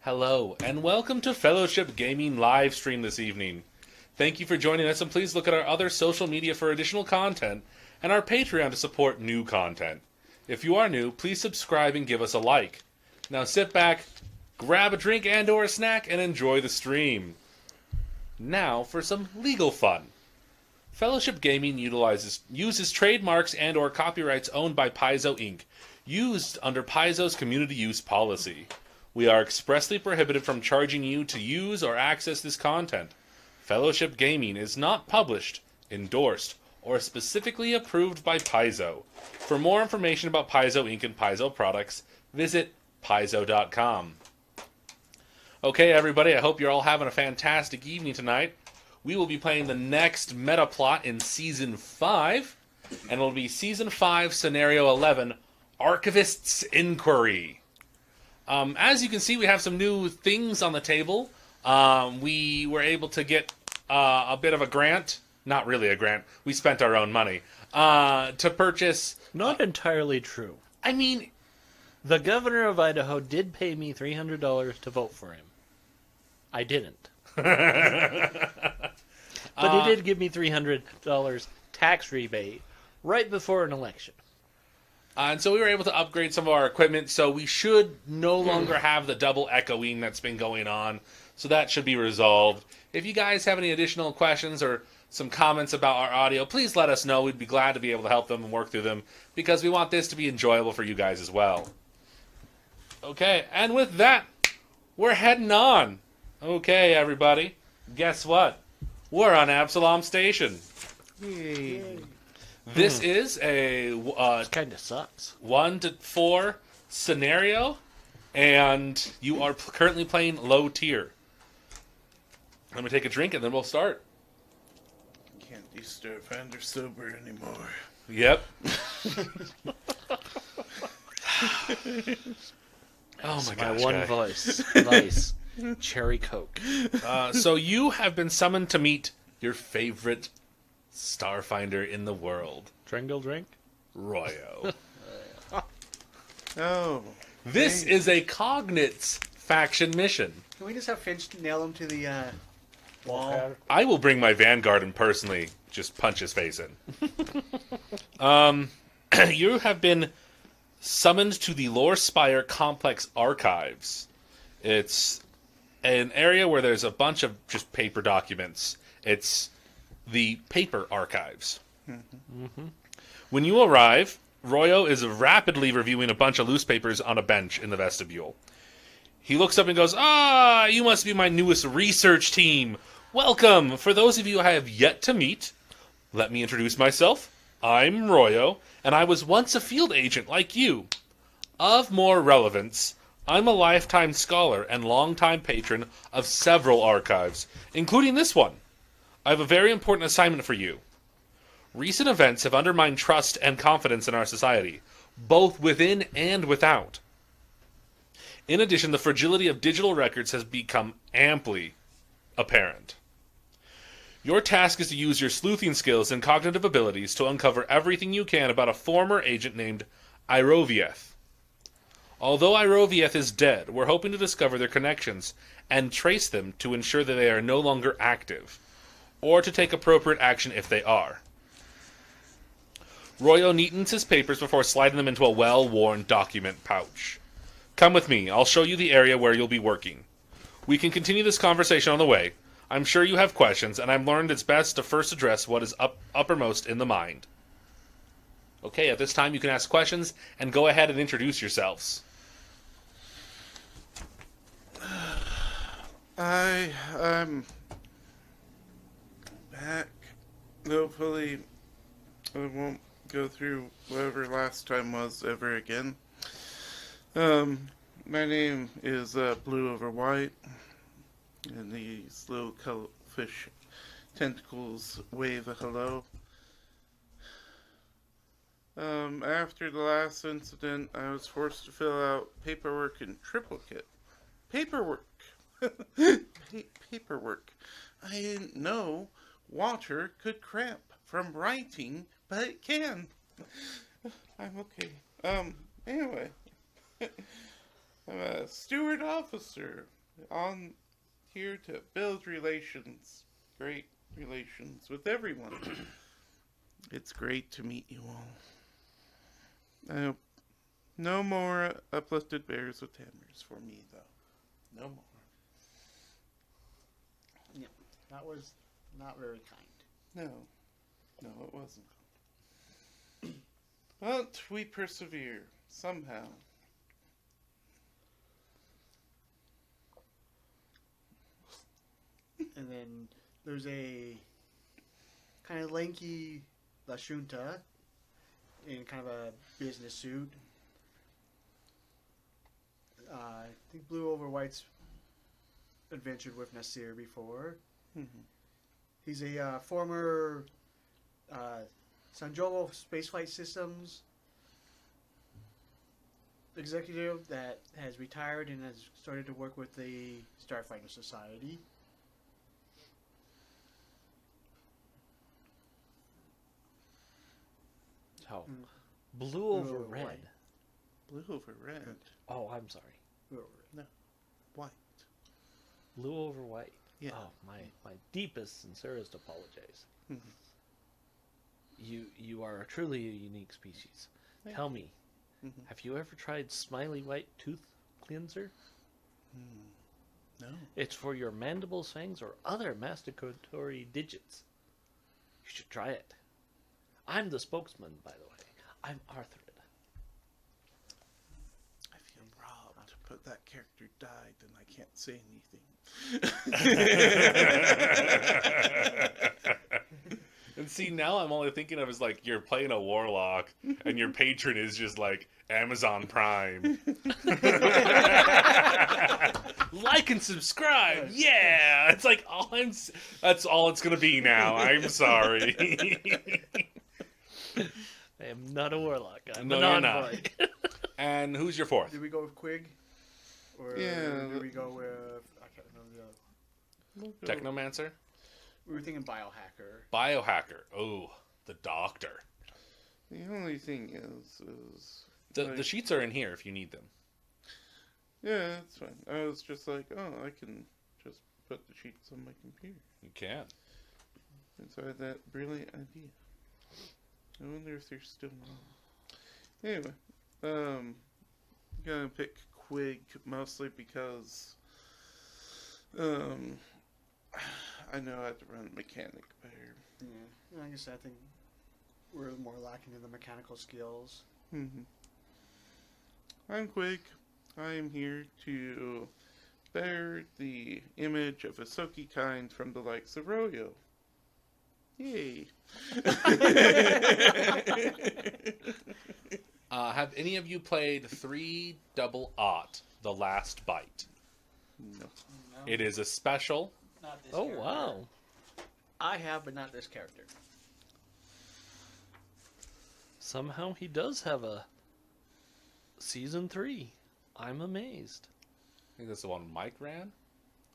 Hello, and welcome to Fellowship Gaming live stream this evening. Thank you for joining us, and please look at our other social media for additional content and our Patreon to support new content. If you are new, please subscribe and give us a like. Now sit back, grab a drink and or a snack, and enjoy the stream. Now for some legal fun. Fellowship Gaming uses trademarks and or copyrights owned by Paizo Inc., used under Paizo's community use policy. We are expressly prohibited from charging you to use or access this content. Fellowship Gaming is not published, endorsed, or specifically approved by Paizo. For more information about Paizo Inc. and Paizo products, visit paizo.com. Okay, everybody, I hope you're all having a fantastic evening tonight. We will be playing the next meta plot in Season 5, and it'll be Season 5, Scenario 11, Archivist's Inquiry. As you can see, we have some new things on the table. We were able to get a bit of a grant. Not really a grant. We spent our own money to purchase... Not entirely true. I mean... The governor of Idaho did pay me $300 to vote for him. I didn't. But he did give me $300 tax rebate right before an election. And so we were able to upgrade some of our equipment, so we should no longer have the double echoing that's been going on. So that should be resolved. If you guys have any additional questions or some comments about our audio, please let us know. We'd be glad to be able to help them and work through them, because we want this to be enjoyable for you guys as well. Okay, and with that, we're heading on. Okay, everybody, guess what? We're on Absalom Station. Yay. This is a It kind of sucks. 1 to 4 scenario, and you are currently playing low tier. Let me take a drink and then we'll start. Can't do Starfinder sober anymore. Yep. Oh my gosh. My one vice. Cherry Coke. So you have been summoned to meet your favorite Starfinder in the world, Tringle drink? Royo. Oh. This is a Cognates faction mission. Can we just have Finch nail him to the wall? I will bring my Vanguard and personally just punch his face in. You have been summoned to the Lore Spire Complex Archives. It's an area where there's a bunch of just paper documents. It's the paper archives. Mm-hmm. When you arrive, Royo is rapidly reviewing a bunch of loose papers on a bench in the vestibule. He looks up and goes, you must be my newest research team. Welcome. For those of you I have yet to meet, let me introduce myself. I'm Royo, and I was once a field agent like you. Of more relevance, I'm a lifetime scholar and longtime patron of several archives, including this one. I have a very important assignment for you. Recent events have undermined trust and confidence in our society, both within and without. In addition, the fragility of digital records has become amply apparent. Your task is to use your sleuthing skills and cognitive abilities to uncover everything you can about a former agent named Irovieth. Although Irovieth is dead, we're hoping to discover their connections and trace them to ensure that they are no longer active, or to take appropriate action if they are. Royo neatens his papers before sliding them into a well-worn document pouch. Come with me. I'll show you the area where you'll be working. We can continue this conversation on the way. I'm sure you have questions, and I've learned it's best to first address what is uppermost in the mind. Okay, at this time you can ask questions, and go ahead and introduce yourselves. I'm back. Hopefully, I won't go through whatever last time was ever again. My name is Blue Over White, and these little cuttlefish tentacles wave a hello. After the last incident, I was forced to fill out paperwork in triplicate. Paperwork! Paperwork. I didn't know water could cramp from writing, but it can. I'm okay. Anyway. I'm a steward officer on here to build relations, great relations with everyone. It's great to meet you all. I hope no more uplifted bears with hammers for me, though. No more. Yeah, that was not very kind. No, it wasn't. But we persevere somehow. And then there's a kind of lanky La Junta in kind of a business suit. I think Blue Over White's adventured with Nasir before. Mm-hmm. He's a former Sanjovo Spaceflight Systems executive that has retired and has started to work with the Starfinder Society. So, blue over over red. white. Blue over red. Oh, I'm sorry. White. Blue over white. Yeah. Oh, my deepest, sincerest apologies. Mhm. You are truly a unique species. Thank Tell me, Mhm. have you ever tried Smiley White Tooth Cleanser? No. It's for your mandibles, fangs, or other masticatory digits. You should try it. I'm the spokesman, by the way. I'm Arthur. I feel robbed, but that character died and I can't say anything. And see, now I'm only thinking of is like you're playing a warlock and your patron is just like Amazon Prime. Like and subscribe. Yeah. It's like that's all it's going to be now. I'm sorry. I am not a warlock. I'm No, an you're not. envoy. And who's your fourth? Did we go with Quig? Or Yeah, did we go with... I can't remember the other... Technomancer? We were thinking Biohacker. Biohacker. Oh, the doctor. The only thing is The like, sheets are in here if you need them. yeah, it's fine. I was just like, oh, I can just put the sheets on my computer. You can. And so I had that brilliant idea. I wonder if they're still on. Anyway, I'm gonna pick Quig mostly because I know I have to run mechanic better. Yeah, I guess I think we're more lacking in the mechanical skills. Mm-hmm. I'm Quig. I am here to bear the image of a Soki kind from the likes of Royo. Yay. Have any of you played 3 Double Aught, The Last Bite? No. It is a special. Not this Oh, character. wow. I have, but not this character. Somehow he does have a season 3. I'm amazed. I think that's the one Mike ran.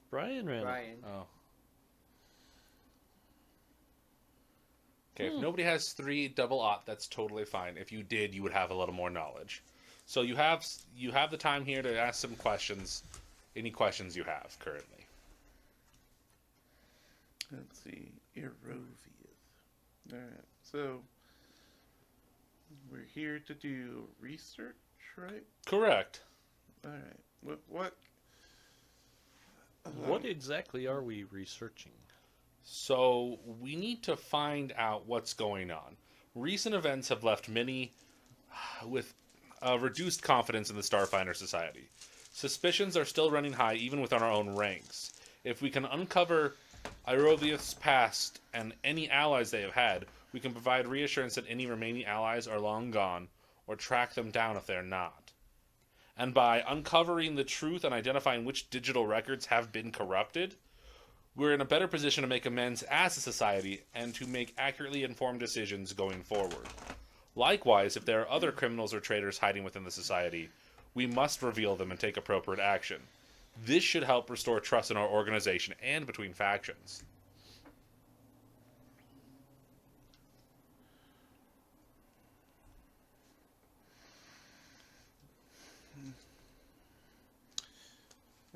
Brian ran it. Ryan. Oh. Okay, if nobody has 3 Double Aught, that's totally fine. If you did, you would have a little more knowledge. So you have the time here to ask some questions. Any questions you have currently? Let's see. Erovieth. Alright, so we're here to do research, right? Correct. Alright. What What exactly are we researching? So we need to find out what's going on. Recent events have left many with reduced confidence in the Starfinder Society. Suspicions are still running high even within our own ranks. If we can uncover Irovia's past and any allies they have had, we can provide reassurance that any remaining allies are long gone, or track them down if they're not. And by uncovering the truth and identifying which digital records have been corrupted, we're in a better position to make amends as a society and to make accurately informed decisions going forward. Likewise, if there are other criminals or traitors hiding within the society, we must reveal them and take appropriate action. This should help restore trust in our organization and between factions.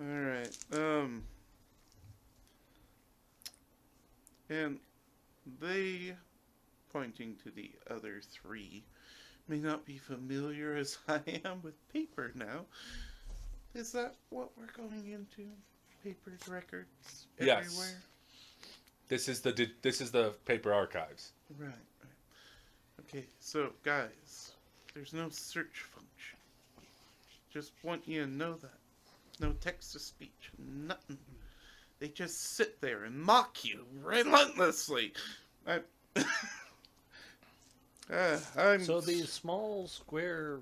Alright, and they, pointing to the other three, may not be familiar as I am with paper now. Is that what we're going into? Papered records Yes. everywhere? This is the paper archives. Right. Okay, so guys, there's no search function. Just want you to know that. No text to speech, nothing. They just sit there and mock you relentlessly. I'm So these small square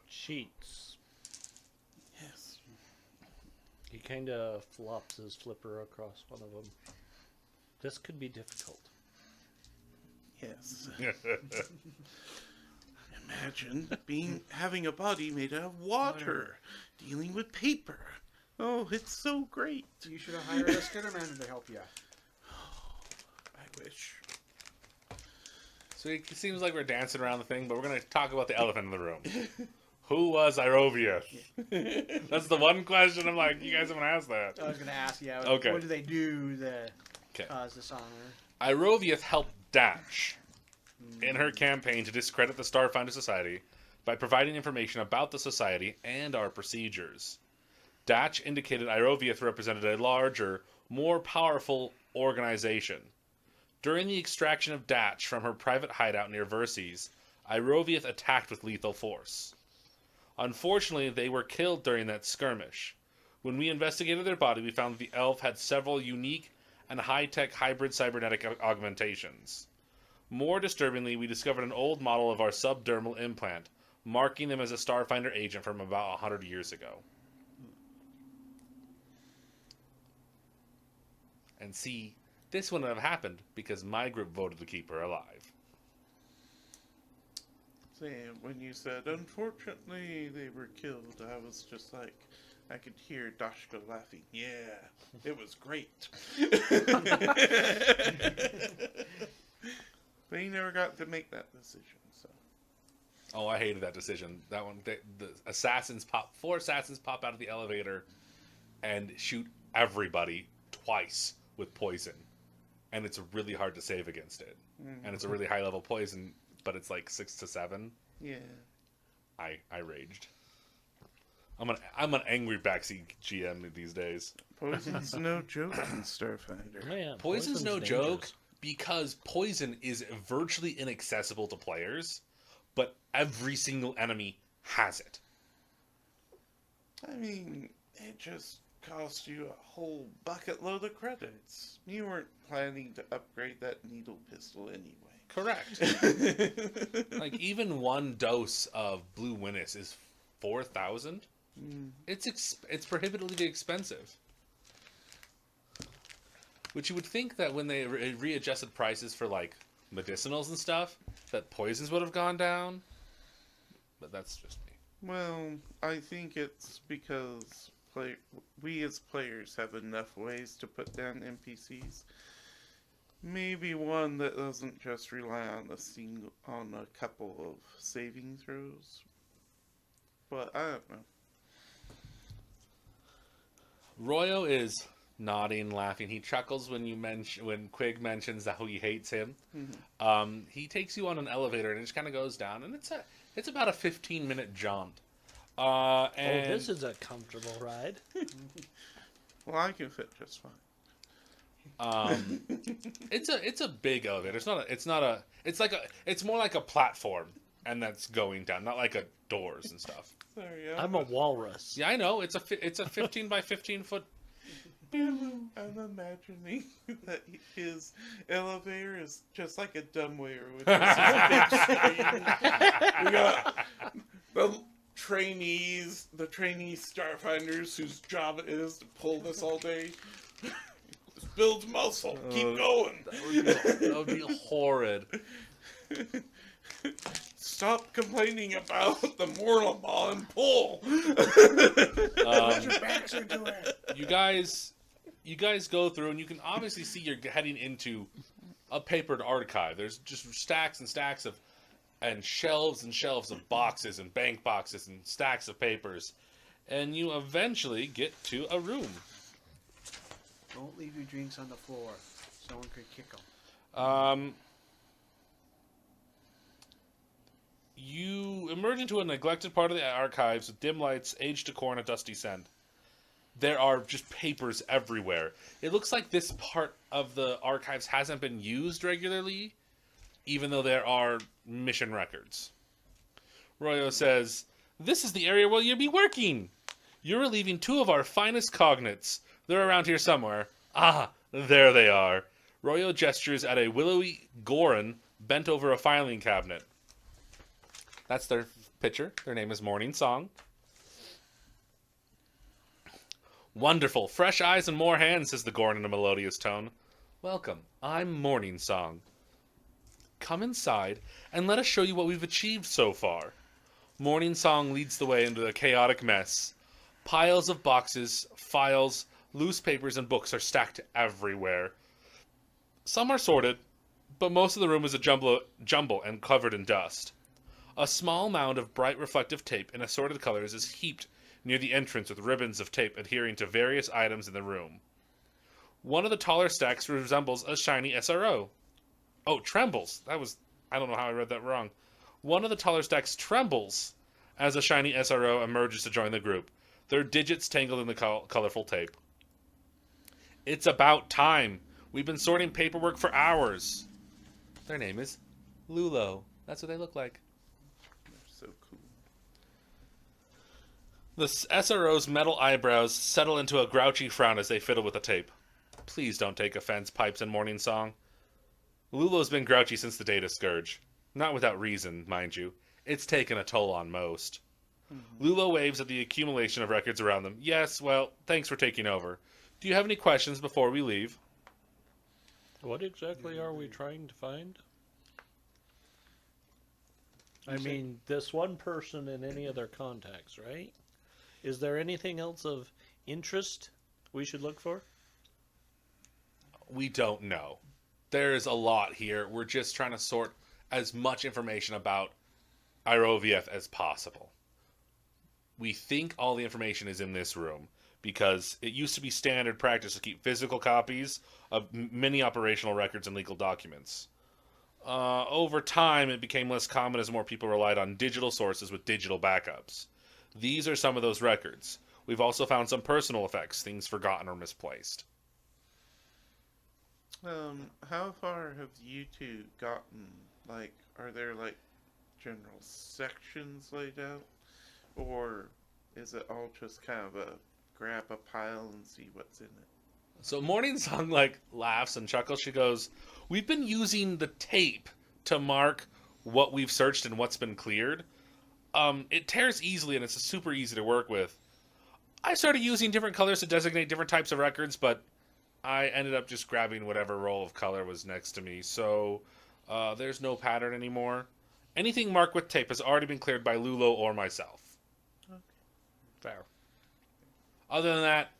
sheets, yes. he kind of flops his flipper across one of them. This could be difficult. Yes. Imagine having a body made out of water, dealing with paper. Oh, it's so great. You should have hired a Skitterman to help you. I wish. So it seems like we're dancing around the thing, but we're going to talk about the elephant in the room. Who was Irovius? That's the one question I'm like, you guys haven't asked that. I was going to ask, yeah, Okay. what do they do that Okay. cause dishonor? Irovius helped Dash in her campaign to discredit the Starfinder Society by providing information about the Society and our procedures. Dash indicated Irovius represented a larger, more powerful organization. During the extraction of Dash from her private hideout near Verces, Irovius attacked with lethal force. Unfortunately, they were killed during that skirmish. When we investigated their body, we found that the elf had several unique and high-tech hybrid cybernetic augmentations. More disturbingly, we discovered an old model of our subdermal implant, marking them as a Starfinder agent from about 100 years ago. And see, this wouldn't have happened because my group voted to keep her alive. See, when you said, unfortunately they were killed, I was just like, I could hear Dashka laughing. Yeah, it was great. But he never got to make that decision, so. Oh, I hated that decision. That one, the four assassins pop out of the elevator and shoot everybody twice with poison. And it's really hard to save against it. And it's a really high level poison, but it's like 6 to 7. Yeah. I raged. I'm an angry backseat GM these days. Poison's no joke in Starfinder. Man, Poison's no dangerous. joke because poison is virtually inaccessible to players, but every single enemy has it. I mean, it just cost you a whole bucket load of credits. You weren't planning to upgrade that needle pistol anyway. Correct. Like, even one dose of Blue Winnis is 4,000. It's prohibitively expensive. Which you would think that when they readjusted prices for, like, medicinals and stuff, that poisons would have gone down. But that's just me. Well, I think it's because we as players have enough ways to put down NPCs. Maybe one that doesn't just rely on a couple of saving throws. But I don't know. Royo is nodding, laughing. He chuckles when Quig mentions how he hates him. Mm-hmm. He takes you on an elevator and it just kind of goes down, and it's about a 15-minute jaunt. And Oh, this is a comfortable ride. Well, I can fit just fine. It's a big elevator. It's more like a platform, and that's going down, not like a doors and stuff. Sorry, I'm a walrus. Yeah, I know. It's a 15 by 15 foot. I'm imagining that his elevator is just like a dumbwaiter with this big screen. We got the trainee Starfinders whose job it is to pull this all day. Just builds muscle. Keep going. That would be horrid. Stop complaining about the mortal ball and pull. Put your backs into it. You guys go through, and you can obviously see you're heading into a papered archive. There's just stacks and stacks and shelves of boxes and bank boxes and stacks of papers. and you eventually get to a room. Don't leave your drinks on the floor. Someone could kick them. You emerge into a neglected part of the archives with dim lights, aged decor, and a dusty scent. There are just papers everywhere. It looks like this part of the archives hasn't been used regularly, even though there are mission records. Royo says, "This is the area where you'll be working. You're relieving 2 of our finest cognates. They're around here somewhere. Ah, there they are." Royo gestures at a willowy Goron bent over a filing cabinet. That's their picture. Their name is Morning Song. "Wonderful. Fresh eyes and more hands," says the Goron in a melodious tone. "Welcome. I'm Morning Song. Come inside and let us show you what we've achieved so far." Morning Song leads the way into a chaotic mess. Piles of boxes, files, loose papers, and books are stacked everywhere. Some are sorted, but most of the room is a jumble and covered in dust. A small mound of bright reflective tape in assorted colors is heaped near the entrance with ribbons of tape adhering to various items in the room. One of the taller stacks resembles a shiny SRO. Oh, trembles. I don't know how I read that wrong. One of the taller stacks trembles as a shiny SRO emerges to join the group, their digits tangled in the colorful tape. "It's about time. We've been sorting paperwork for hours." Their name is Lulo. That's what they look like. So cool. The SRO's metal eyebrows settle into a grouchy frown as they fiddle with the tape. "Please don't take offense," pipes in Morning Song. Lulo's been grouchy since the data scourge. Not without reason, mind you. It's taken a toll on most. Lulo waves at the accumulation of records around them. "Yes, well, thanks for taking over. Do you have any questions before we leave?" What exactly are we trying to find? I mean, this one person and any other contacts, right? Is there anything else of interest we should look for? We don't know. There's a lot here. We're just trying to sort as much information about Irovieth as possible. We think all the information is in this room because it used to be standard practice to keep physical copies of many operational records and legal documents. Over time, it became less common as more people relied on digital sources with digital backups. These are some of those records. We've also found some personal effects, things forgotten or misplaced. How far have you two gotten? Like, are there, like, general sections laid out? Or is it all just kind of a grab a pile and see what's in it? So Morning Song, laughs and chuckles. She goes, "We've been using the tape to mark what we've searched and what's been cleared. It tears easily and it's super easy to work with. I started using different colors to designate different types of records, but I ended up just grabbing whatever roll of color was next to me. So there's no pattern anymore. Anything marked with tape has already been cleared by Lulo or myself." Okay. Fair. Other than that,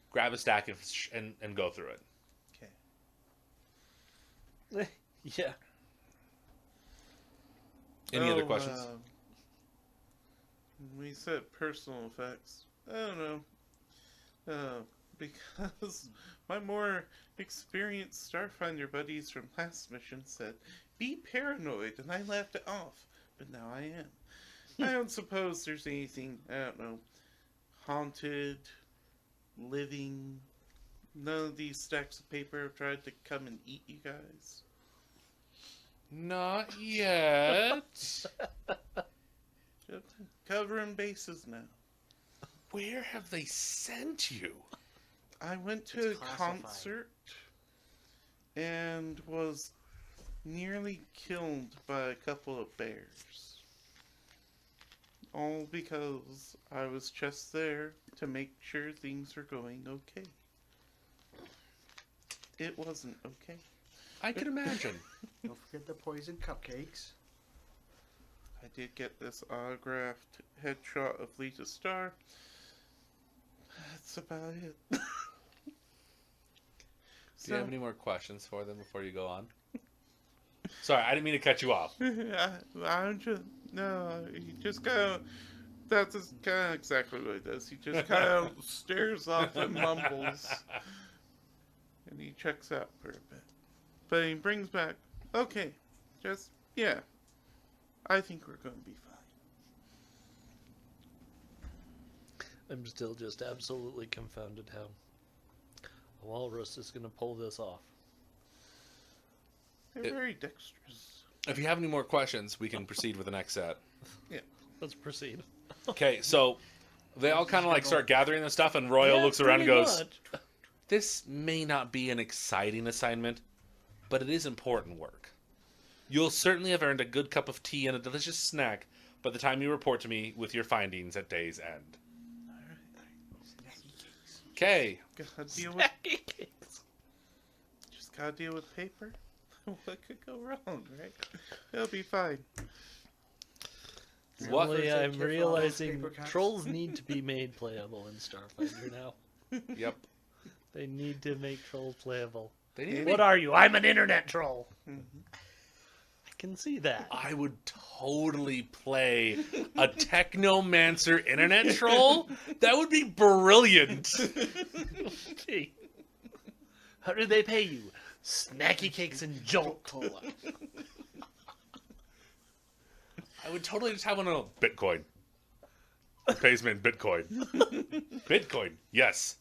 grab a stack and go through it. Okay. Yeah. Any other questions? We said personal effects. I don't know. Because my more experienced Starfinder buddies from last mission said, "Be paranoid," and I laughed it off. But now I am. I don't suppose there's anything, I don't know, haunted, living. None of these stacks of paper have tried to come and eat you guys. Not yet. Just covering bases now. Where have they sent you? I went to It's a classified. concert and was nearly killed by a couple of bears. All because I was just there to make sure things were going okay. It wasn't okay. I can imagine. Don't forget the poison cupcakes. I did get this autographed headshot of Lita Star. That's about it. Do you have any more questions for them before you go on? Sorry, I didn't mean to cut you off. I'm just no. You just gotta That's kind of exactly what he does. He just kind of stares off and mumbles. And he checks out for a bit. But he brings back, okay, yeah. I think we're going to be fine. I'm still just absolutely confounded how a walrus is going to pull this off. They're very dexterous. If you have any more questions, we can proceed with the next set. Yeah. Let's proceed. Okay, so they all kind of like start gathering the stuff, and Royal looks around and pretty goes, much. "This may not be an exciting assignment, but it is important work. You'll certainly have earned a good cup of tea and a delicious snack by the time you report to me with your findings at day's end." Okay. Just gotta deal with paper. What could go wrong, right? It'll be fine. What? Suddenly First aid I'm kit for all those realizing paper cuts. trolls need to be made playable in Starfinder now. Yep. They need to make trolls playable. They need to What are you? I'm an internet troll. Mhm. I can see that. I would totally play a technomancer internet troll. That would be brilliant. Gee. How do they pay you? Snacky cakes and Jolt Cola. I would totally just have one of Bitcoin. It pays me in Bitcoin. Bitcoin, yes.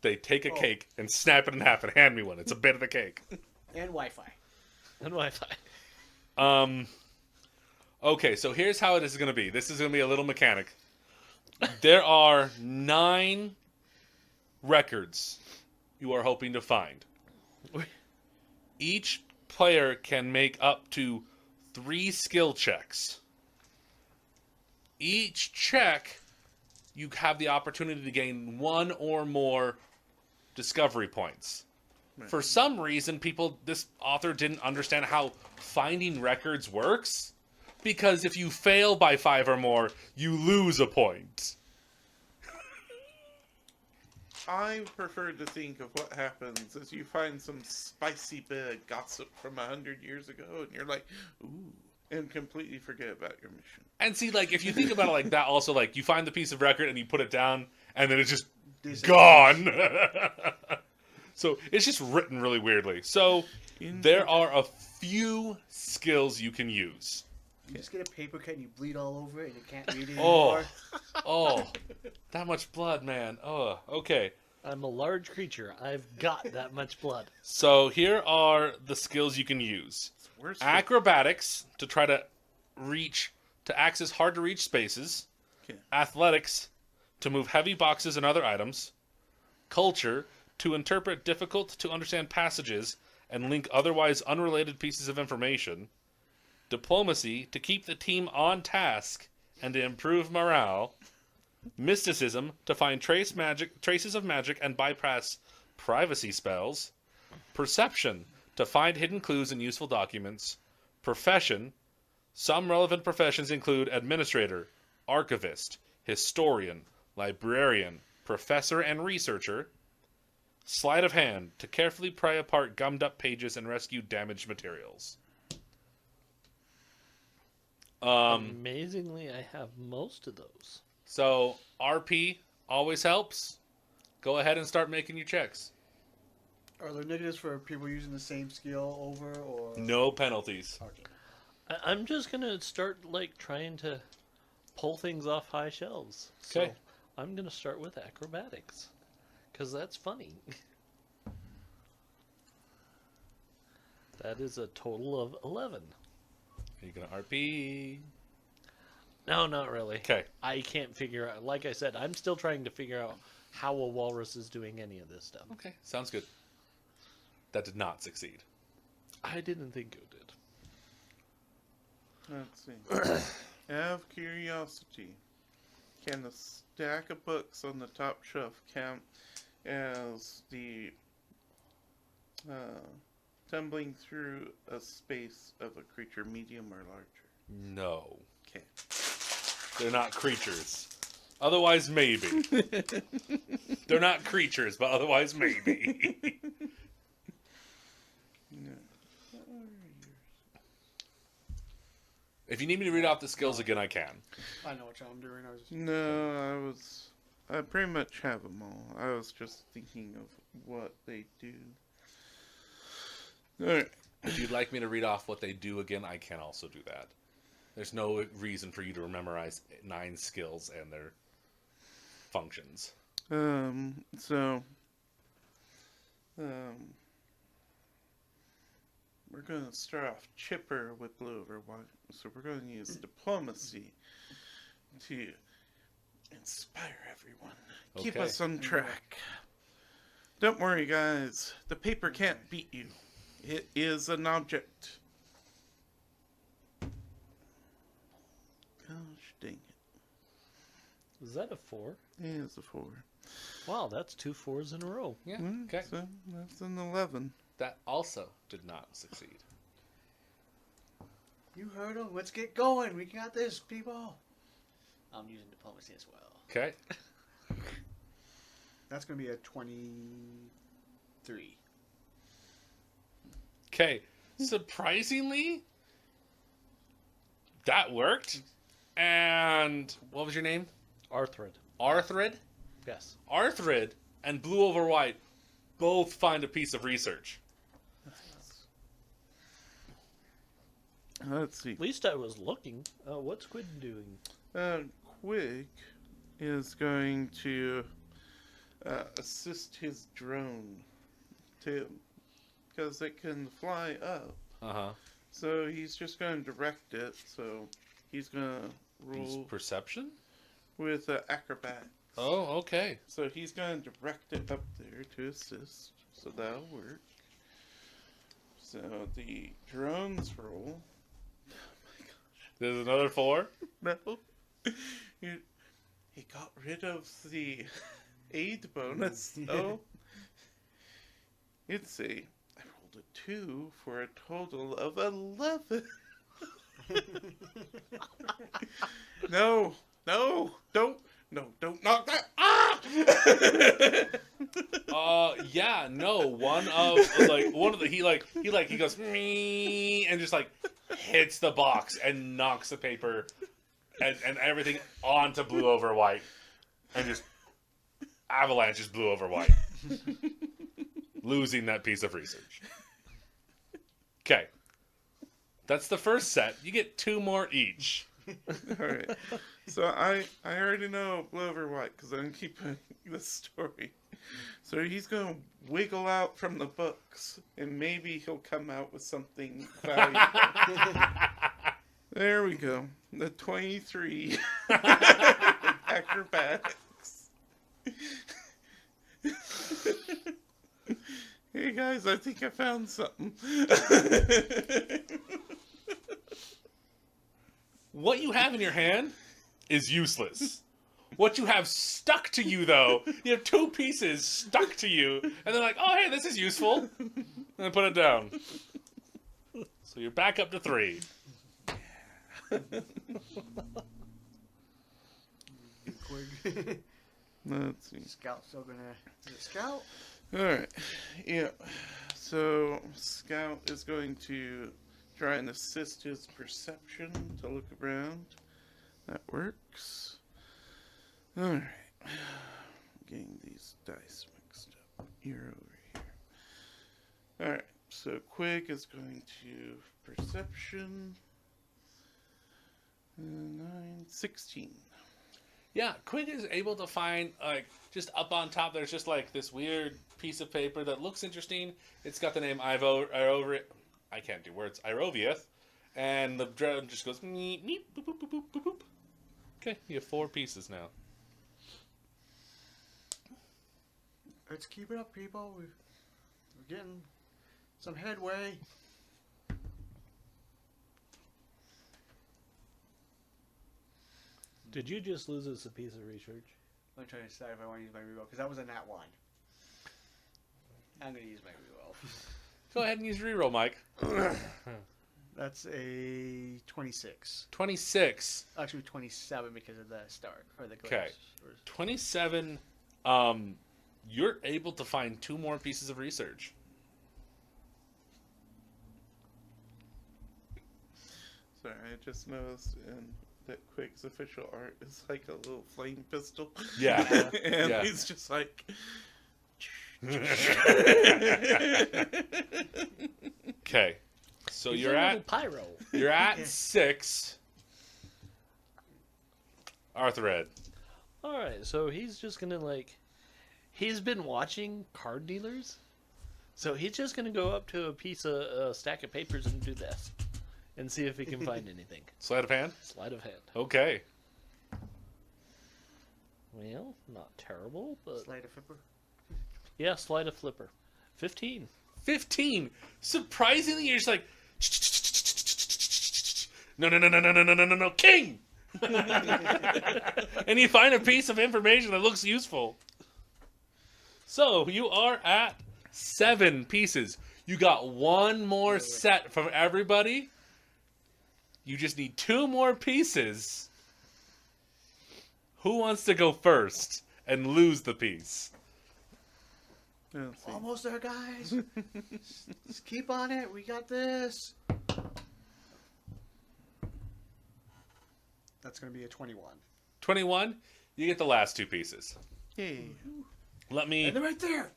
They take a cake and snap it in half and hand me one. It's a bit of the cake. And Wi-Fi. And Wi-Fi. Okay, so here's how it is going to be. This is going to be a little mechanic. There are 9 records you are hoping to find. Each player can make up to 3 skill checks. Each check, you have the opportunity to gain 1 or more discovery points. For some reason, this author didn't understand how finding records works, because if you fail by 5 or more, you lose a point. I prefer to think of what happens as you find some spicy bit of gossip from 100 years ago, and you're like, ooh, and completely forget about your mission. And see, like, if you think about it like that, also, like, you find the piece of record and you put it down, and then it's just gone. So it's just written really weirdly. So there are a few skills you can use. You just get a paper cut and you bleed all over it and you can't read it Oh, anymore. oh, that much blood, man. Oh, okay. I'm a large creature. I've got that much blood. So here are the skills you can use. It's worse. Acrobatics, to try to access hard to reach spaces. Okay. Athletics, to move heavy boxes and other items. Culture, to interpret difficult to understand passages and link otherwise unrelated pieces of information. Diplomacy, to keep the team on task and to improve morale. Mysticism, to find traces of magic and bypass privacy spells. Perception, to find hidden clues and useful documents. Profession, some relevant professions include administrator, archivist, historian, librarian, professor, and researcher. Sleight of hand, to carefully pry apart gummed up pages and rescue damaged materials. Amazingly, I have most of those. So RP always helps. Go ahead and start making your checks. Are there negatives for people using the same skill over or No penalties. Okay. I'm just gonna start like trying to pull things off high shelves. Okay. So I'm gonna start with acrobatics, because that's funny. That is a total of 11. Are you gonna RP? No, not really. Okay. I can't figure out. Like I said, I'm still trying to figure out how a walrus is doing any of this stuff. Okay. Sounds good. That did not succeed. I didn't think it did. Let's see. Have curiosity. Can the stack of books on the top shelf count as the tumbling through a space of a creature medium or larger? No. Okay. They're not creatures. Otherwise, maybe. They're not creatures, but otherwise, maybe. No. What are yours? If you need me to read off the skills again, I can. I know what I'm doing. I was just No, I pretty much have them all. I was just thinking of what they do. Alright. If you'd like me to read off what they do again, I can also do that. There's no reason for you to memorize 9 skills and their functions. We're going to start off chipper with blue over white. So we're going to use diplomacy to inspire everyone. Keep Okay. us on track. Don't worry, guys. The paper can't beat you. It is an object. Gosh dang it. Is that a 4? It is a 4. Wow, that's 2 4s in a row. Yeah. Mm, Okay. So that's an 11. That also did not succeed. You heard him. Let's get going. We got this, people. I'm using diplomacy as well. Okay. That's going to be a 23. Okay. Surprisingly, that worked. And what was your name? Arthrid. Arthrid? Yes. Arthrid and Blue Over White both find a piece of research. Let's see. At least I was looking. What's Quinn doing? Quig is going to assist his drone because it can fly up. Uh-huh. So he's just going to direct it. So he's going to Use rule perception? with acrobat. Oh, okay. So he's going to direct it up there to assist. So that'll work. So the drones roll. There's another 4? No. He got rid of the aid bonus, though. It's I rolled a 2 for a total of 11. No, don't knock that. Ah! Yeah, no. One of the he goes me and just like hits the box and knocks the paper and everything onto Blue Over White and just avalanches Blue Over White, losing that piece of research. Okay, that's the first set. You get 2 more each. All right. So I already know Blue Over White because I'm keeping the story. So he's going to wiggle out from the books and maybe he'll come out with something valuable. There we go. The 23 acrobatics. Hey guys, I think I found something. What you have in your hand is useless. What you have stuck to you, though, you have 2 pieces stuck to you, and they're like, oh, hey, this is useful. And then put it down. So you're back up to 3. Let's see. Scout's still going to... Is it Scout? Alright. Yeah. So Scout is going to try and assist his perception to look around. That works. Alright. Getting these dice mixed up. Here over here. Alright. So Quig is going to perception. 9, 16. Yeah, Quinn is able to find, like, just up on top, there's just, like, this weird piece of paper that looks interesting. It's got the name I can't do words. Irovieth. And the drone just goes, meep, meep, boop, boop, boop, boop, boop, boop. Okay, you have 4 pieces now. Let's keep it up, people. We're getting some headway. Did you just lose us a piece of research? I'm trying to decide if I want to use my reroll, because that was a nat 1. I'm going to use my reroll. Go ahead and use reroll, Mike. That's a 26. 26. Actually, 27 because of the start, or the glitch. Okay. 27, you're able to find 2 more pieces of research. Sorry, I just noticed that Quick's official art is like a little flame pistol. Yeah. And Yeah. he's just like... Okay. So He's you're a at little pyro. you're at 6. Arthur Ed. All right, so he's just gonna he's been watching card dealers, so he's just gonna go up to a stack of papers and do this, and see if he can find anything. Sleight of hand? Sleight of hand. Okay. Well, not terrible, but Slide a flipper. yeah, sleight of flipper. 15. 15. Surprisingly, you're just like, no, king! And you find a piece of information that looks useful. So, you are at 7 pieces. You got 1 more set from everybody. You just need 2 more pieces. Who wants to go first and lose the piece? Let's see. Almost there, guys. Just keep on it. We got this. That's going to be a 21. 21, you get the last 2 pieces. Yay. Let me... And they're right there.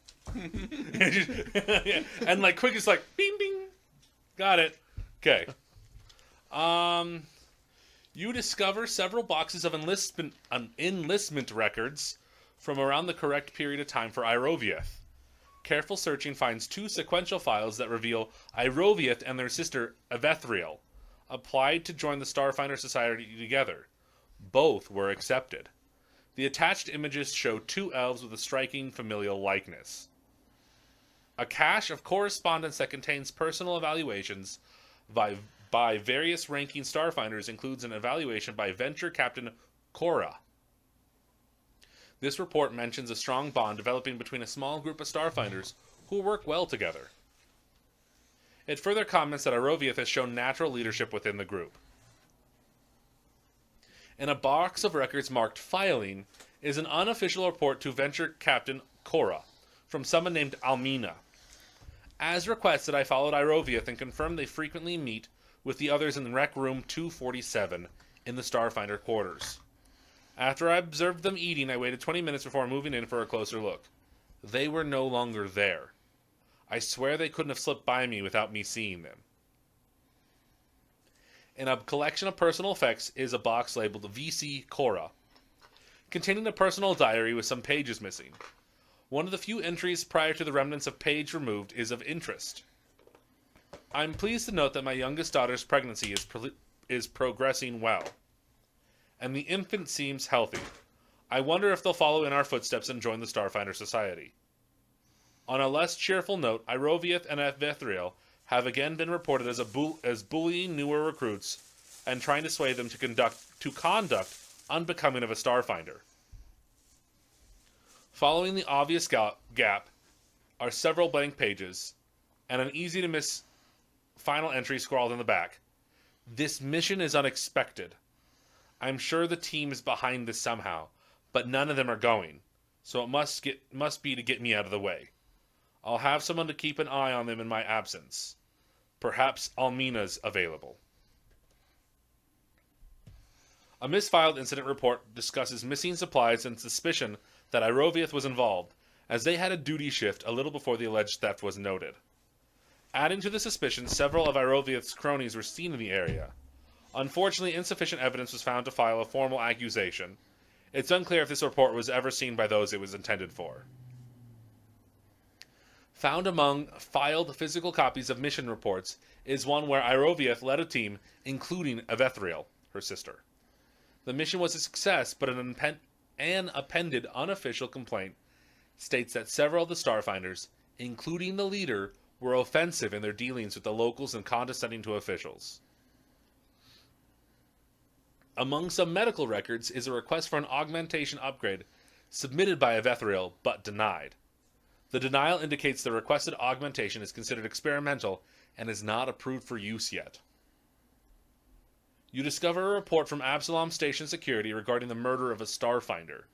Yeah. And like quick is like bing bing. Got it. Okay. You discover several boxes of enlistment records from around the correct period of time for Irovieth. Careful searching finds 2 sequential files that reveal Irovieth and their sister Evethriel applied to join the Starfinder Society together. Both were accepted. The attached images show 2 elves with a striking familial likeness. A cache of correspondence that contains personal evaluations by various ranking Starfinders includes an evaluation by Venture Captain Cora. This report mentions a strong bond developing between a small group of Starfinders who work well together. It further comments that Irovieth has shown natural leadership within the group. In a box of records marked Filing is an unofficial report to Venture Captain Cora from someone named Almina. As requested, I followed Irovieth and confirmed they frequently meet with the others in Rec Room 247 in the Starfinder quarters. After I observed them eating, I waited 20 minutes before moving in for a closer look. They were no longer there. I swear they couldn't have slipped by me without me seeing them. In a collection of personal effects is a box labeled VC Cora, containing a personal diary with some pages missing. One of the few entries prior to the remnants of page removed is of interest. I'm pleased to note that my youngest daughter's pregnancy is progressing well, and the infant seems healthy. I wonder if they'll follow in our footsteps and join the Starfinder Society. On a less cheerful note, Irovieth and Evethriel have again been reported as bullying newer recruits and trying to sway them to conduct unbecoming of a Starfinder. Following the obvious gap are several blank pages and an easy-to-miss final entry scrawled in the back. This mission is unexpected. I'm sure the team is behind this somehow, but none of them are going, so it must be to get me out of the way. I'll have someone to keep an eye on them in my absence. Perhaps Almina's available. A misfiled incident report discusses missing supplies and suspicion that Irovieth was involved, as they had a duty shift a little before the alleged theft was noted. Adding to the suspicion, several of Irovieth's cronies were seen in the area. Unfortunately, insufficient evidence was found to file a formal accusation. It's unclear if this report was ever seen by those it was intended for. Found among filed physical copies of mission reports is one where Irovieth led a team, including Evethriel, her sister. The mission was a success, but an appended unofficial complaint states that several of the Starfinders, including the leader, were offensive in their dealings with the locals and condescending to officials. Among some medical records is a request for an augmentation upgrade submitted by Evethriel, but denied. The denial indicates the requested augmentation is considered experimental and is not approved for use yet. You discover a report from Absalom Station Security regarding the murder of a Starfinder.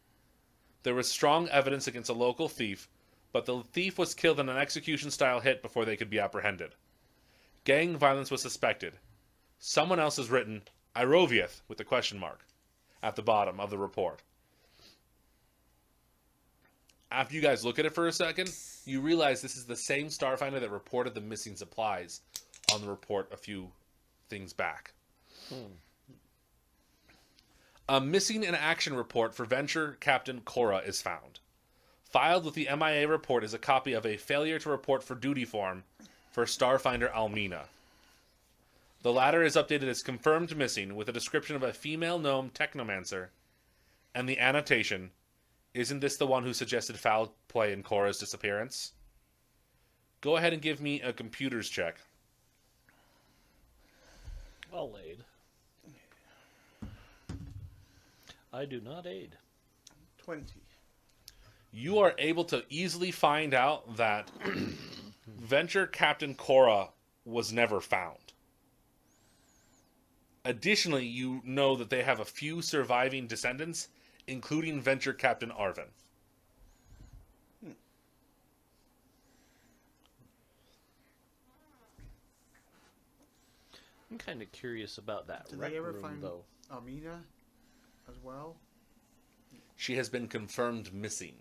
There was strong evidence against a local thief, but the thief was killed in an execution-style hit before they could be apprehended. Gang violence was suspected. someone else has written Irovieth with a question mark at the bottom of the report. After you guys look at it for a second, you realize this is the same Starfinder that reported the missing supplies on the report a few things back. A missing in action report for Venture Captain Cora is found. Filed with the MIA report is a copy of a failure to report for duty form for Starfinder Almina. The latter is updated as confirmed missing with a description of a female gnome technomancer and the annotation, "Isn't this the one who suggested foul play in Cora's disappearance?" Go ahead and give me a computers check. I'll aid. I do not aid. 20. You are able to easily find out that Venture Captain Cora was never found. Additionally, you know that they have a few surviving descendants, including Venture Captain Arvin. I'm kind of curious about that Did rec they ever room, find though. Almina as well? She has been confirmed missing.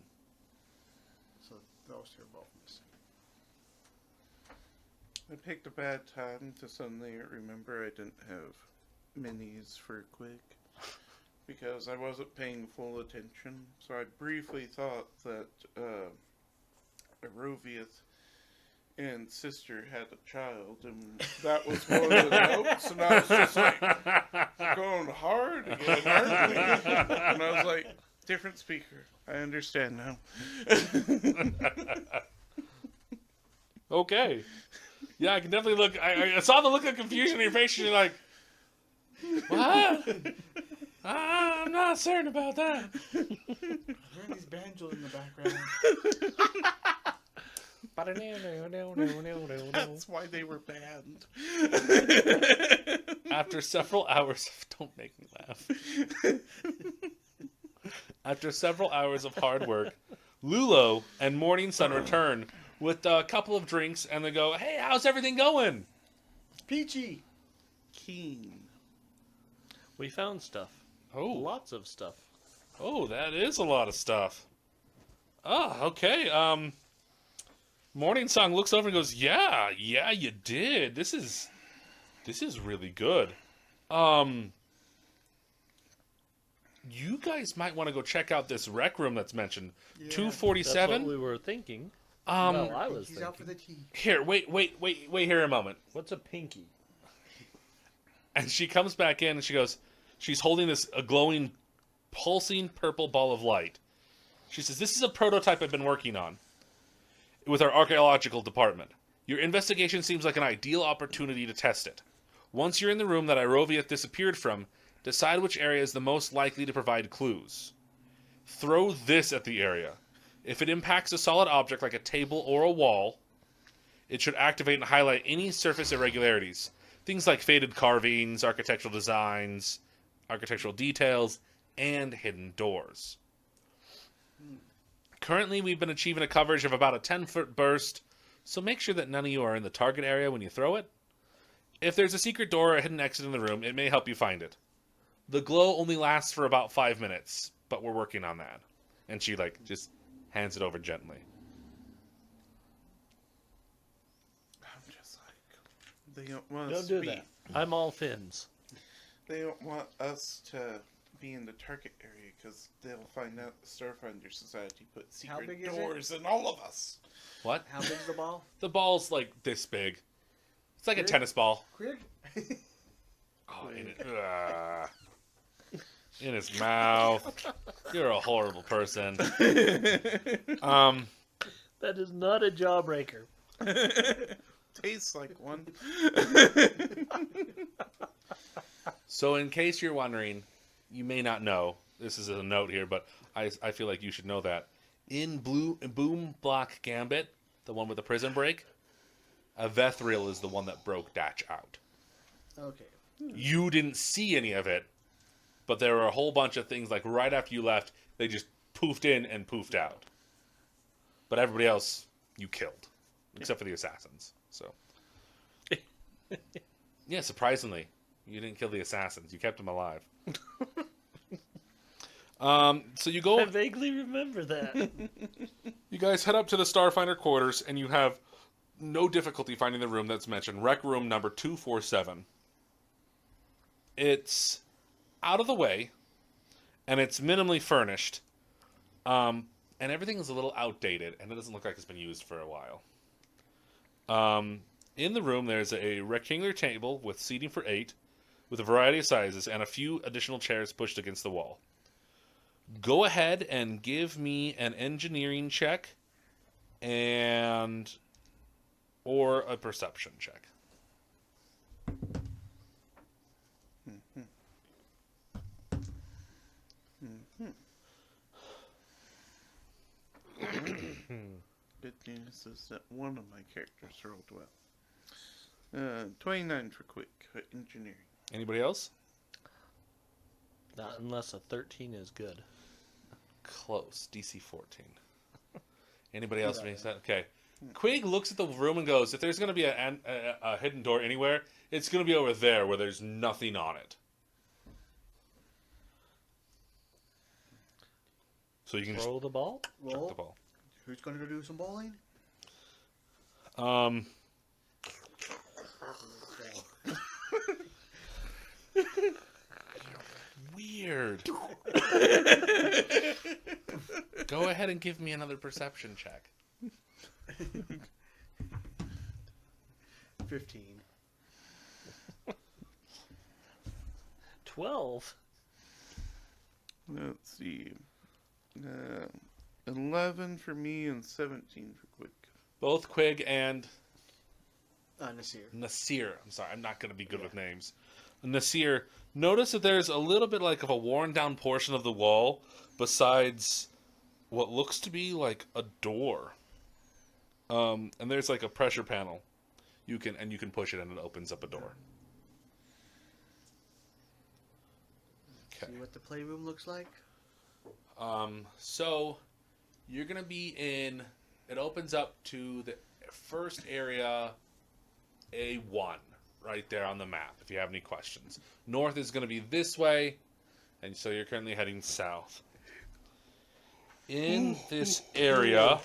So those two are both missing. I picked a bad time to suddenly remember I didn't have minis for Quick because I wasn't paying full attention. So I briefly thought that Arovieth and sister had a child, and that was one of the notes. And I was just like going hard again, aren't we? And I was like, different speaker. I understand now. Okay. Yeah, I can definitely look. I saw the look of confusion in your face, and you're like, what? I'm not certain about that. Hearing these banjos in the background. That's why they were banned. After several hours of... Don't make me laugh. After several hours of hard work, Lulo and Morning Sun return with a couple of drinks, and they go, "Hey, how's everything going?" Peachy! Keen. We found stuff. Oh, Lots of stuff. oh, that is a lot of stuff. Oh, okay. Morning Song looks over and goes, "Yeah, you did. This is really good. You guys might want to go check out this rec room that's mentioned. Yeah. That's 247. what we were thinking. Um, Well, I was He's out for thinking. the tea. Here, wait here a moment." What's a pinky? And she comes back in and she goes, she's holding a glowing, pulsing purple ball of light. She says, "This is a prototype I've been working on with our archaeological department. Your investigation seems like an ideal opportunity to test it. Once you're in the room that Irovieth disappeared from, decide which area is the most likely to provide clues. Throw this at the area. If it impacts a solid object like a table or a wall, it should activate and highlight any surface irregularities. Things like faded carvings, architectural designs, architectural details, and hidden doors. Currently, we've been achieving a coverage of about a 10-foot burst, so make sure that none of you are in the target area when you throw it. If there's a secret door or a hidden exit in the room, it may help you find it. The glow only lasts for about 5 minutes, but we're working on that." And she, just hands it over gently. I'm just like, they don't want us Don't to do be. that. I'm all fins. They don't want us to be in the target area because they'll find out the Starfinder Society put How secret big is it? doors in all of us. What? How big's the ball? The ball's this big. It's like a Big? tennis ball. Quick? Oh, in his mouth. You're a horrible person. That is not a jawbreaker. Tastes like one. So in case you're wondering, you may not know, this is a note here, but I feel like you should know that. In Boom Block Gambit, the one with the prison break, Avethril is the one that broke Datch out. Okay. You didn't see any of it, but there were a whole bunch of things, right after you left, they just poofed in and poofed out. But everybody else, you killed. Except for the assassins. So, yeah, surprisingly. You didn't kill the assassins. You kept them alive. So you I go. vaguely remember that. You guys head up to the Starfinder quarters, and you have no difficulty finding the room that's mentioned. Rec room number 247. It's out of the way, and it's minimally furnished. And everything is a little outdated, and it doesn't look like it's been used for a while. In the room, there's a rectangular table with seating for 8, with a variety of sizes, and a few additional chairs pushed against the wall. Go ahead and give me an engineering check or a perception check. Good news is that one of my characters rolled well. 29 for quick engineering. Anybody else? Not unless a 13 is good. Close. DC 14. Anybody else? Okay. Quig looks at the room and goes, if there's going to be a hidden door anywhere, it's going to be over there where there's nothing on it. So you can just Throw the ball? chuck Roll. the ball. Who's going to go do some bowling? Weird. Go ahead and give me another perception check. 15. 12. Let's see. 11 for me and 17 for quick. Both Quig and Nasir. Nasir. I'm sorry, I'm not going to be good with names. Nasir, notice that there's a little bit like of a worn down portion of the wall besides what looks to be like a door. And there's like a pressure panel. You can push it and it opens up a door. Okay. See what the playroom looks like? So you're gonna be in. It opens up to the first area, A1, right there on the map. If you have any questions, north is gonna be this way, and so you're currently heading south. In this area,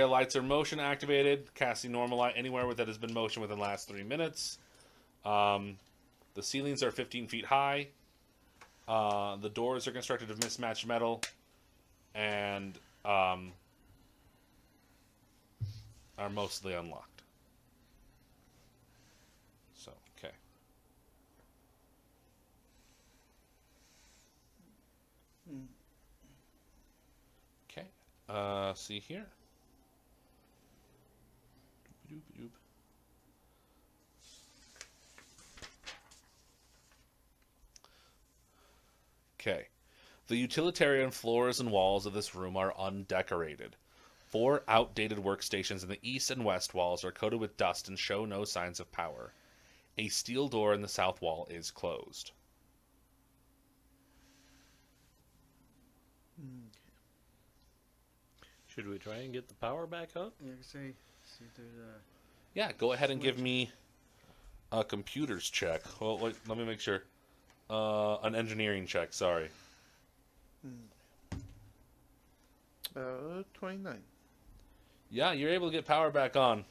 lights are motion activated, casting normal light anywhere that has been motion within the last 3 minutes. The ceilings are 15 feet high. The doors are constructed of mismatched metal and are mostly unlocked. So, okay. Okay. See here. Doop-a-doop-a-doop. Okay. The utilitarian floors and walls of this room are undecorated. 4 outdated workstations in the east and west walls are coated with dust and show no signs of power. A steel door in the south wall is closed. Should we try and get the power back up? Yeah, see if there's a... Yeah, go ahead and give me a computers check. Well, wait, let me make sure. An engineering check, sorry. 29. Yeah, you're able to get power back on.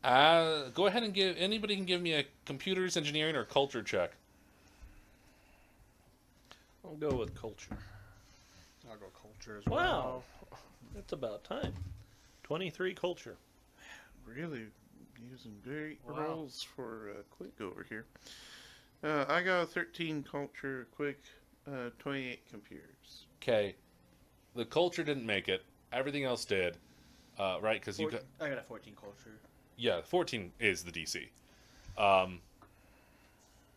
Go ahead and anybody can give me a computers, engineering, or culture check. I'll go with culture. I'll go culture as Wow. well. It's about time. 23 culture. Really using great Wow. rolls for quick over here. I got a 13 culture, quick, 28 computers. Okay. The culture didn't make it. Everything else did. Right? Because you got... I got a 14 culture. Yeah, 14 is the DC.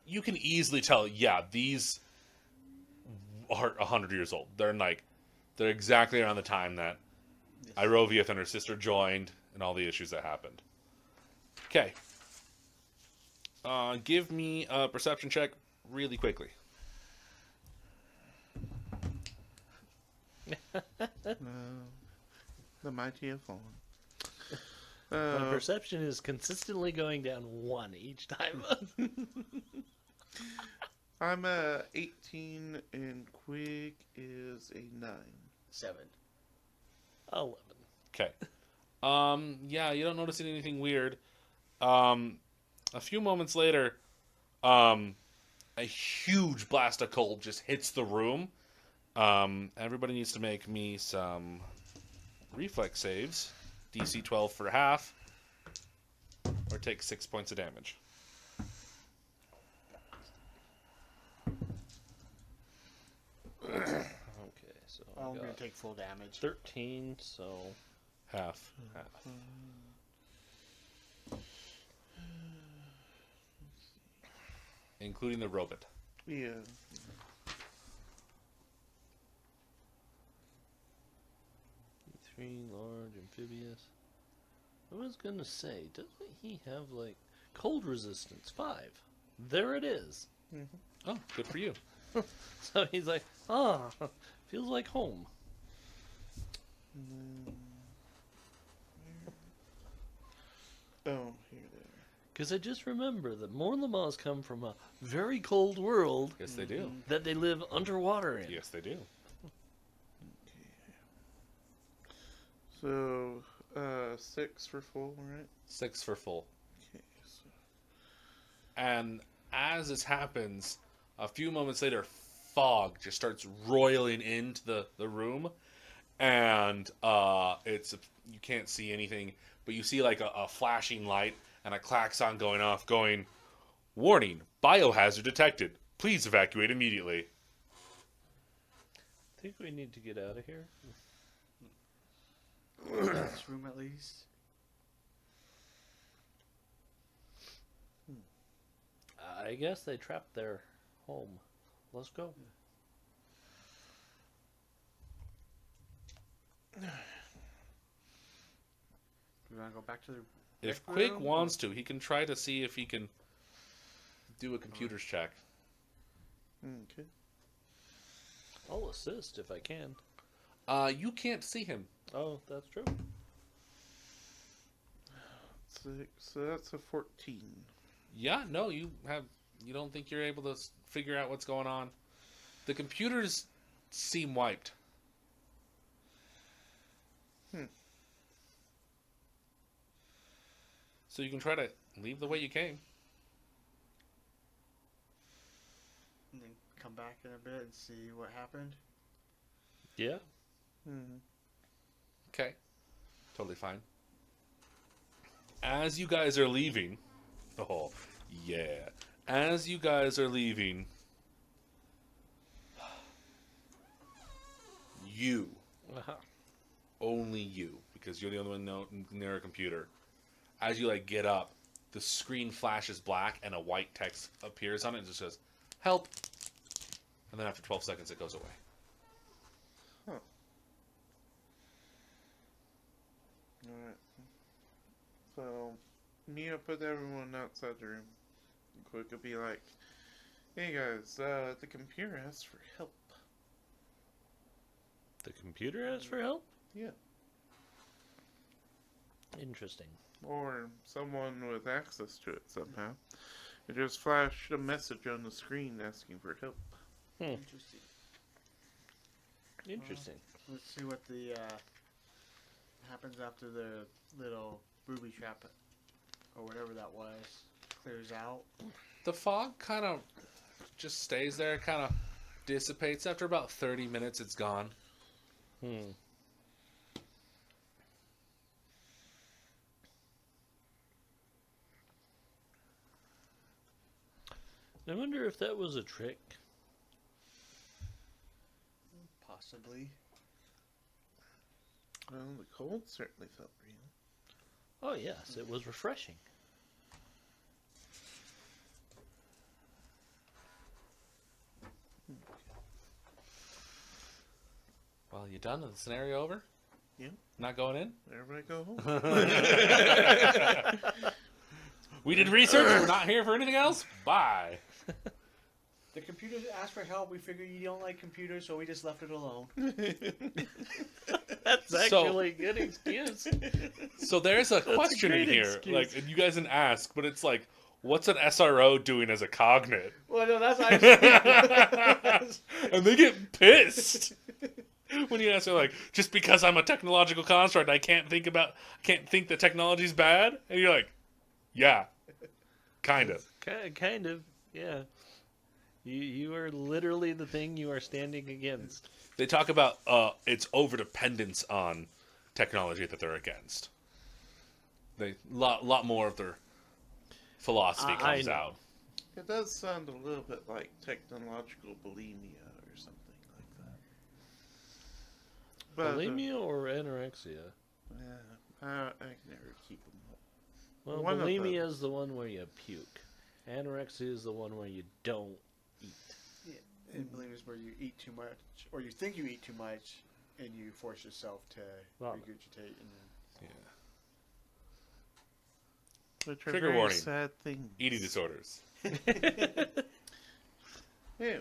You can easily tell, yeah, these are 100 years old. They're exactly around the time that Yes. Iroviath and her sister joined and all the issues that happened. Okay. Give me a perception check really quickly. The mighty have fallen. My perception is consistently going down 1 each time. I'm a 18 and Quig is a 9. 7. 11. Okay. Yeah, you don't notice anything weird. A few moments later, a huge blast of cold just hits the room. Everybody needs to make me some reflex saves. DC 12 for half, or take 6 points of damage. Okay, so I I'm going got to take full damage. 13, so Half. half. Including the robot. Yeah. 3 large amphibious. I was gonna say, doesn't he have like cold resistance 5? There it is. Oh, good for you. So he's like, feels like home. Oh, here they are. Because I just remember that Morlamas come from a very cold world Yes, they do. that they live underwater in. Yes, they do. So, 6 for full, right? 6 for full. Okay, so And as this happens, a few moments later, fog just starts roiling into the room, and it's you can't see anything, but you see like a flashing light and a klaxon going off, going, "Warning! Biohazard detected. Please evacuate immediately." I think we need to get out of here. This room at least. I guess they trapped their home. Let's go. We want to go back to the. If rec Quig room? wants to, he can try to see if he can do a computer's check. okay. I'll assist if I can. You can't see him. Oh, that's true. 6, so that's a 14. Yeah, no, you don't think you're able to figure out what's going on. The computers seem wiped. So you can try to leave the way you came. And then come back in a bit and see what happened. Yeah. Okay. Totally fine. As you guys are leaving, oh, yeah. As you guys are leaving, you, only you, because you're the only one near a computer. As you like get up, the screen flashes black and a white text appears on it and just says, "Help." And then after 12 seconds, it goes away. Alright. So, Mia put everyone outside the room. Quick would be like, "Hey guys, the computer asks for help." The computer asks for help? Yeah. Interesting. Or someone with access to it somehow. It just flashed a message on the screen asking for help. Interesting. Interesting. Let's see what the happens after the little booby trap or whatever that was clears out. The fog kind of just stays there, kind of dissipates. After about 30 minutes, it's gone. I wonder if that was a trick. Possibly. Well, the cold certainly felt real. Oh, yes, it was refreshing. Well, you done? Is the scenario over? Yeah. Not going in? Everybody go home. We did research. We're not here for anything else. Bye. The The computers asked for help. We figured you don't like computers, so we just left it alone. That's So- actually a good excuse. So there's a question in great here, excuse. like, and you guys didn't ask, but it's like, what's an SRO doing as a cognate? Well, no, that's actually. And they get pissed when you ask her, like, just because I'm a technological construct, I can't think that technology's bad. And you're like, yeah, kind of. Kind of, yeah. You are literally the thing you are standing against. They talk about its overdependence on technology that they're against. They lot more of their philosophy I comes know. out. It does sound a little bit like technological bulimia or something like that. But, Bulimia or anorexia? yeah, I can never keep them up. Well, One of bulimia them. is the one where you puke. Anorexia is the one where you don't eat. And bulimia is where you eat too much, or you think you eat too much, and you force yourself to Vomit. regurgitate. And then... Which are Trigger very warning. sad things. Eating disorders. Anyway,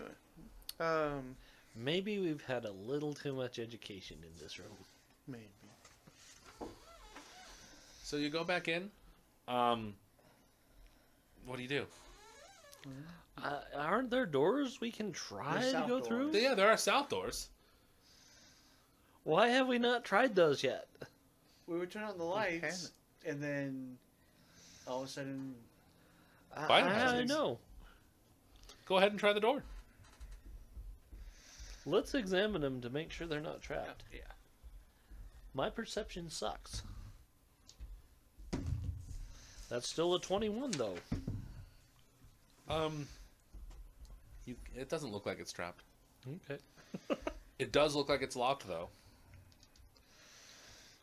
Maybe we've had a little too much education in this room. maybe. So you go back in. What do you do? Aren't there doors we can try There's to south go doors. through? Yeah, there are south doors. Why have we not tried those yet? We would turn on the lights, and then all of a sudden, Fine. I know. Go ahead and try the door. Let's examine them to make sure they're not trapped. yeah. My perception sucks. That's still a 21, though. It doesn't look like it's trapped. Okay. It does look like it's locked, though.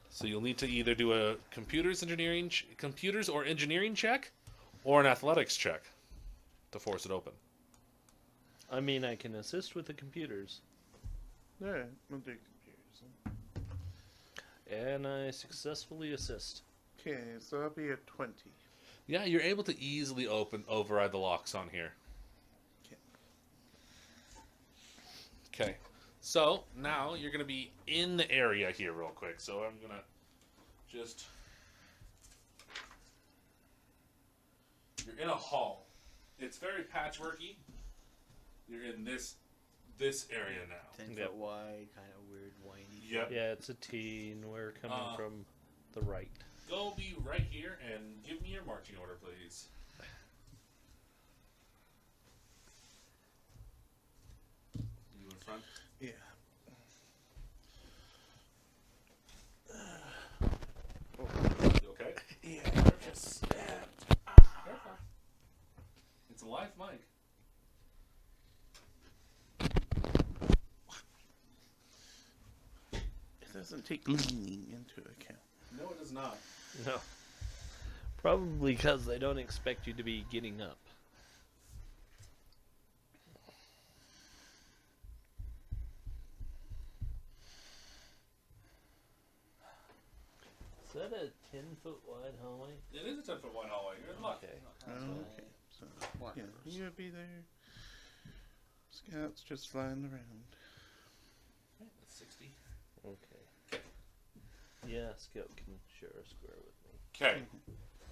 So you'll need to either do a computers or engineering check, or an athletics check to force it open. I mean, I can assist with the computers. Alright, we'll do computers. And I successfully assist. Okay, so that'll be a 20. Yeah, you're able to easily override the locks on here. Okay. So now you're going to be in the area here real quick. So I'm going to just... You're in a hall. It's very patchworky. You're in this area now. 10 Yep. foot wide, kind of weird, whiny. Yep. Yeah, it's a T, and we're coming from the right. Go be right here and give me your marching order, please. You in front? Yeah. You okay? Yeah, just stabbed. It's a live mic. It doesn't take leaning into account. No, it does not. No. Probably because they don't expect you to be getting up. Is that a 10-foot wide hallway? It is a 10-foot wide hallway. You're in luck. Okay. Okay, so yeah, you would be there. Scouts just flying around. That's 60. Okay. Yeah, Scout can share a square with me. Okay.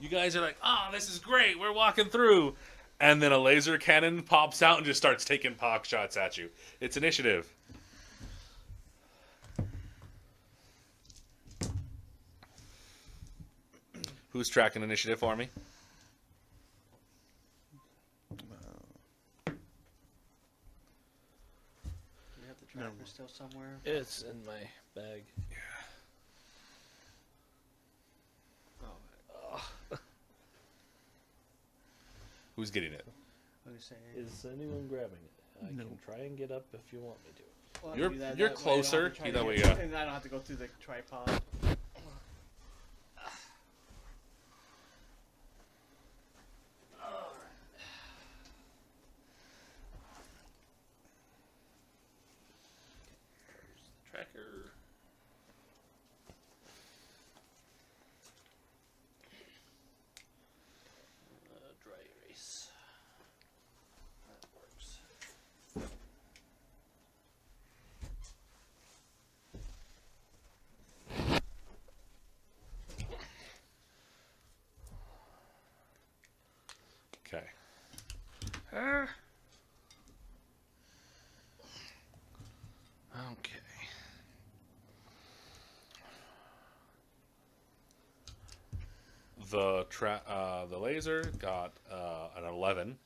You guys are like, oh, this is great. We're walking through. And then a laser cannon pops out and just starts taking pock shots at you. It's initiative. Who's tracking initiative for me? Do we have the tracker still somewhere? It's in my bag. Oh, Who's getting it? I'm gonna say. Is anyone grabbing it? I No. can try and get up if you want me to. Well, I can You're- do that you're way I don't have to closer. try to That way, get- yeah. And I don't have to go through the tripod. Tracker. Dry erase. That works. Okay. The laser got an 11.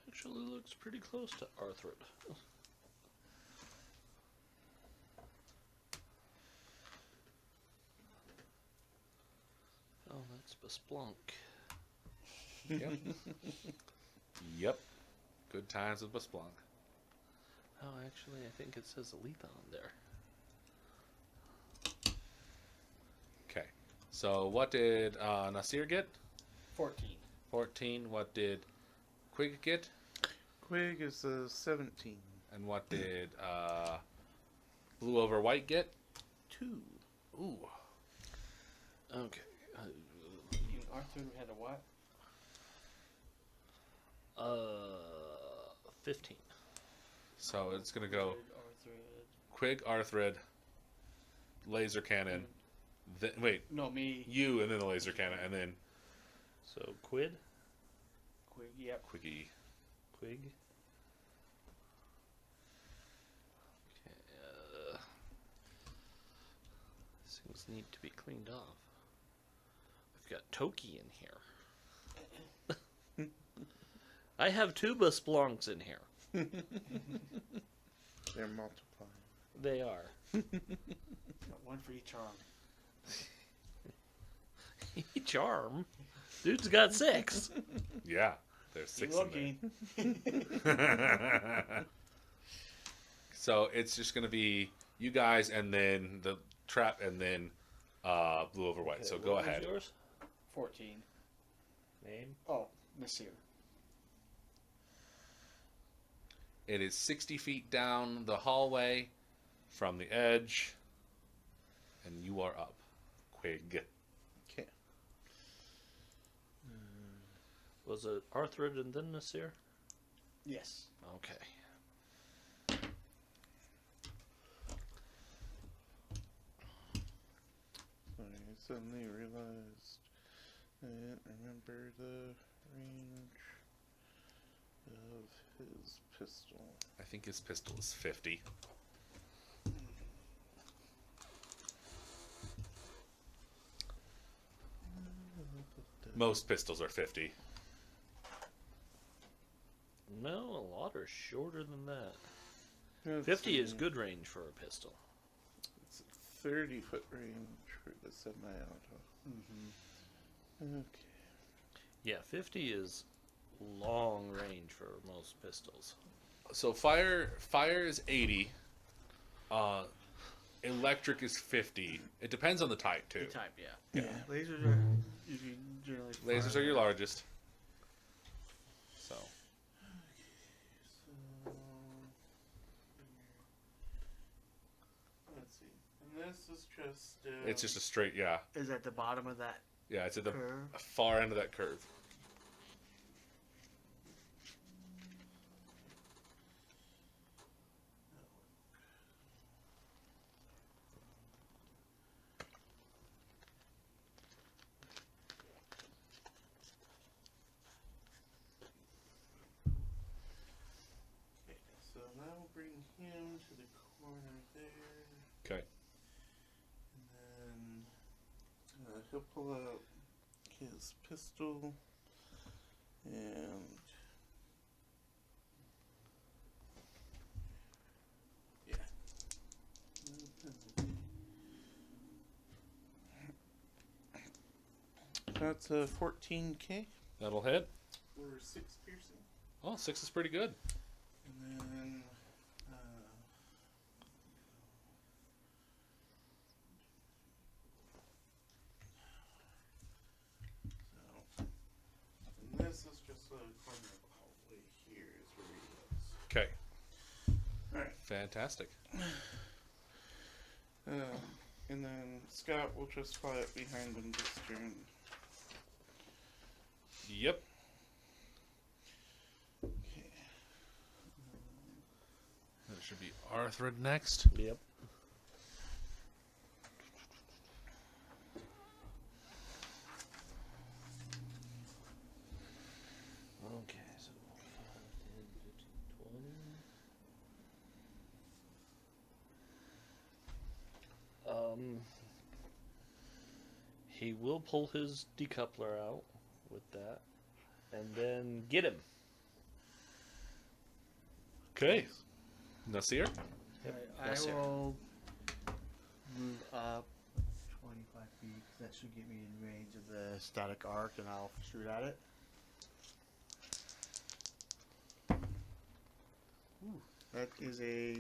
Actually looks pretty close to Arthrid. Oh, that's Besplunk. Yep. Yep. Good times with Besplunk. Oh, actually, I think it says Alethon there. Okay. So what did Nasir get? 14. 14. What did Quig get? Quig is a 17. And what did Blue over White get? 2. Ooh. Okay. Arthur had a what? 15. So it's gonna go Arthur. Quig, Arthrid, laser cannon. Wait, No, me. you and then the laser cannon, and then So Quid, Quig, yep. Quiggy. Quig. Okay. Things need to be cleaned off. I've got Toki in here. I have two Besplunks in here. They're multiplying. They are. Got one for each arm. Each arm? Dude's got 6. Yeah, there's 6 Keep in looking. there. So it's just gonna be you guys, and then the trap, and then Blue over White. So go what was ahead. Yours? 14. Name? Oh, Nasir. It is 60 feet down the hallway from the edge, and you are up, Quig. Okay. Was it Arthrid and then Nasir? Yes. Okay. Sorry, I suddenly realized I didn't remember the range of his pistol. I think his pistol is 50. Most pistols are 50. No, a lot are shorter than that. Let's 50 is see. good range for a pistol. It's a 30-foot range for the semi-auto. Mm-hmm. Okay. Yeah, 50 is long range for most pistols. So fire is 80. Electric is 50. It depends on the type too. The type, yeah. Yeah. Lasers are usually generally. Lasers are your largest. So So, let's see. And this is just. it's just a straight, yeah. Is at the bottom of that Yeah, it's at the curve. far end of that curve. Okay, so now we'll bring him to the corner there. Okay. And then he'll pull out his pistol and yeah. That's a 14K That'll hit. for 6 piercing. Oh, 6 is pretty good. And then so, and this is just a corner of the hallway here is where he was. Okay. Alright. Fantastic. And then Scott will just fly up behind him this turn. Yep. Okay. Should be Arthur next. Yep. Okay, so 5, 10, 15, 20. He will pull his decoupler out with that, and then get him. Okay. Nasir? I Yes, sir. will move up 25 feet. That should get me in range of the static arc, and I'll shoot at it. Ooh, that is a,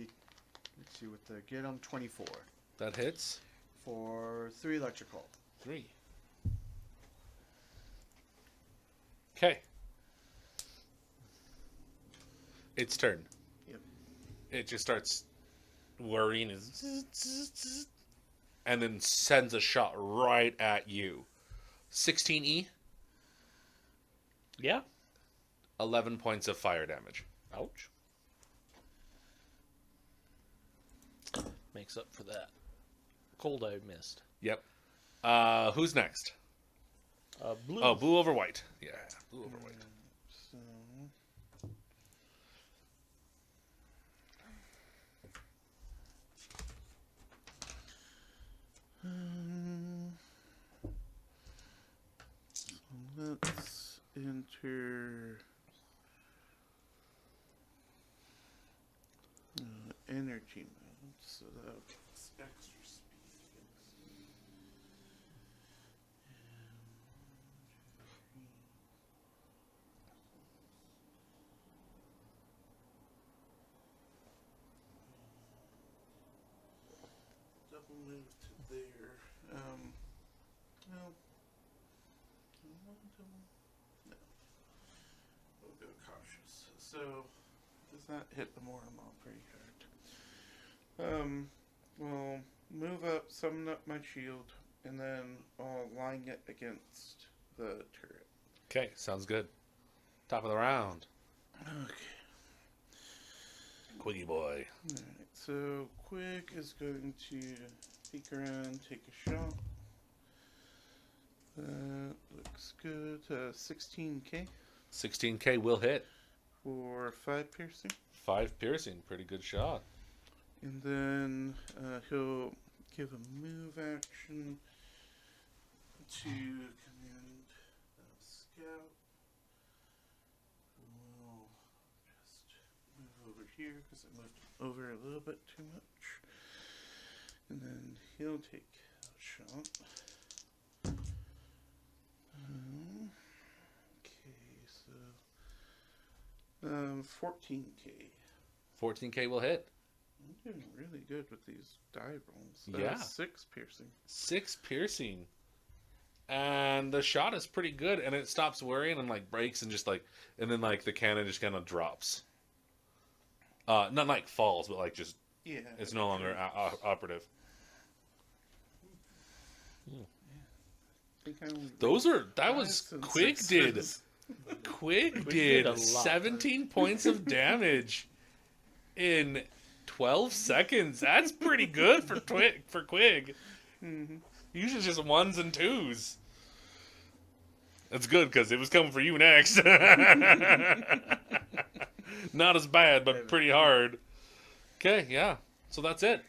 let's see, with the get 'em 24 That hits. for 3 electrical. 3. Okay. Its turn. Yep. It just starts worrying and then sends a shot right at you. 16E, Yeah. 11 points of fire damage. Ouch. Makes up for that cold I missed. Yep. Who's next? Blue. Oh, blue over white. Yeah, blue over white. So, let's enter energy mode, so that gets extra speed. Double move to there. No. No. We'll go cautious. So, does that hit the Moramon pretty hard? We'll move up, summon up my shield, and then I'll line it against the turret. Okay, sounds good. Top of the round. Okay. Quiggy boy. Alright, so Quig is going to peek around, take a shot. That looks good. 16k 16K will hit. for 5 piercing. 5 piercing. Pretty good shot. And then he'll give a move action to command Scout. We'll just move over here because I moved over a little bit too much. And then he'll take a shot. Okay, so 14k. 14K will hit. I'm doing really good with these die rolls. Yeah. 6 piercing. 6 piercing. And the shot is pretty good, and it stops worrying and like breaks and just like, and then like the cannon just kind of drops. Not like falls, but like just Yeah. it's no longer operative. I think I only Those rolled are that was fives and Quig did. sixes. Quig did did a lot. 17 points of damage in 12 seconds. That's pretty good for Quig. Mhm. Usually it's just 1s and 2s. That's good because it was coming for you next. Not as bad, but pretty hard. Okay, yeah. So that's it.